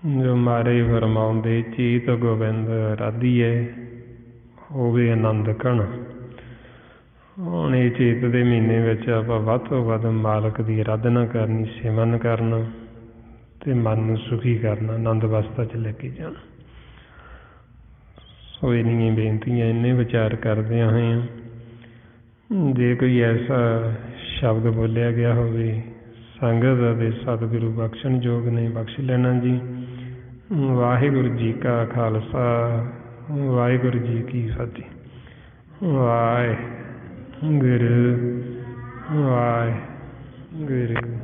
ਜੋ ਮਾਰੇ ਫਰਮਾਉਂਦੇ ਚੀਤ ਗੋਬਿੰਦ ਰਾਧੀਏ ਹੋਵੇ ਆਨੰਦ ਕਣ। ਹੁਣ ਇਹ ਚੇਤ ਦੇ ਮਹੀਨੇ ਵਿੱਚ ਆਪਾਂ ਵੱਧ ਤੋਂ ਵੱਧ ਮਾਲਕ ਦੀ ਆਰਾਧਨਾ ਕਰਨੀ, ਸਿਮਰਨ ਕਰਨਾ ਤੇ ਮਨ ਨੂੰ ਸੁਖੀ ਕਰਨਾ, ਆਨੰਦ ਅਵਸਥਾ 'ਚ ਲੈ ਕੇ ਜਾਣਾ। ਸੋ ਇੰਨੀਆਂ ਬੇਨਤੀਆਂ, ਇੰਨੇ ਵਿਚਾਰ ਕਰਦਿਆਂ ਹੋਏ ਜੇ ਕੋਈ ਐਸਾ ਸ਼ਬਦ ਬੋਲਿਆ ਗਿਆ ਹੋਵੇ ਸੰਗਤ ਅਤੇ ਸਤਿਗੁਰੂ ਬਖਸ਼ਣ ਯੋਗ ਨੇ, ਬਖਸ਼ ਲੈਣਾ ਜੀ। ਵਾਹਿਗੁਰੂ ਜੀ ਕਾ ਖਾਲਸਾ ਵਾਹਿਗੁਰੂ ਜੀ ਕੀ ਫਤਿਹ। ਵਾਹਿਗੁਰੂ ਵਾਹਿਗੁਰੂ।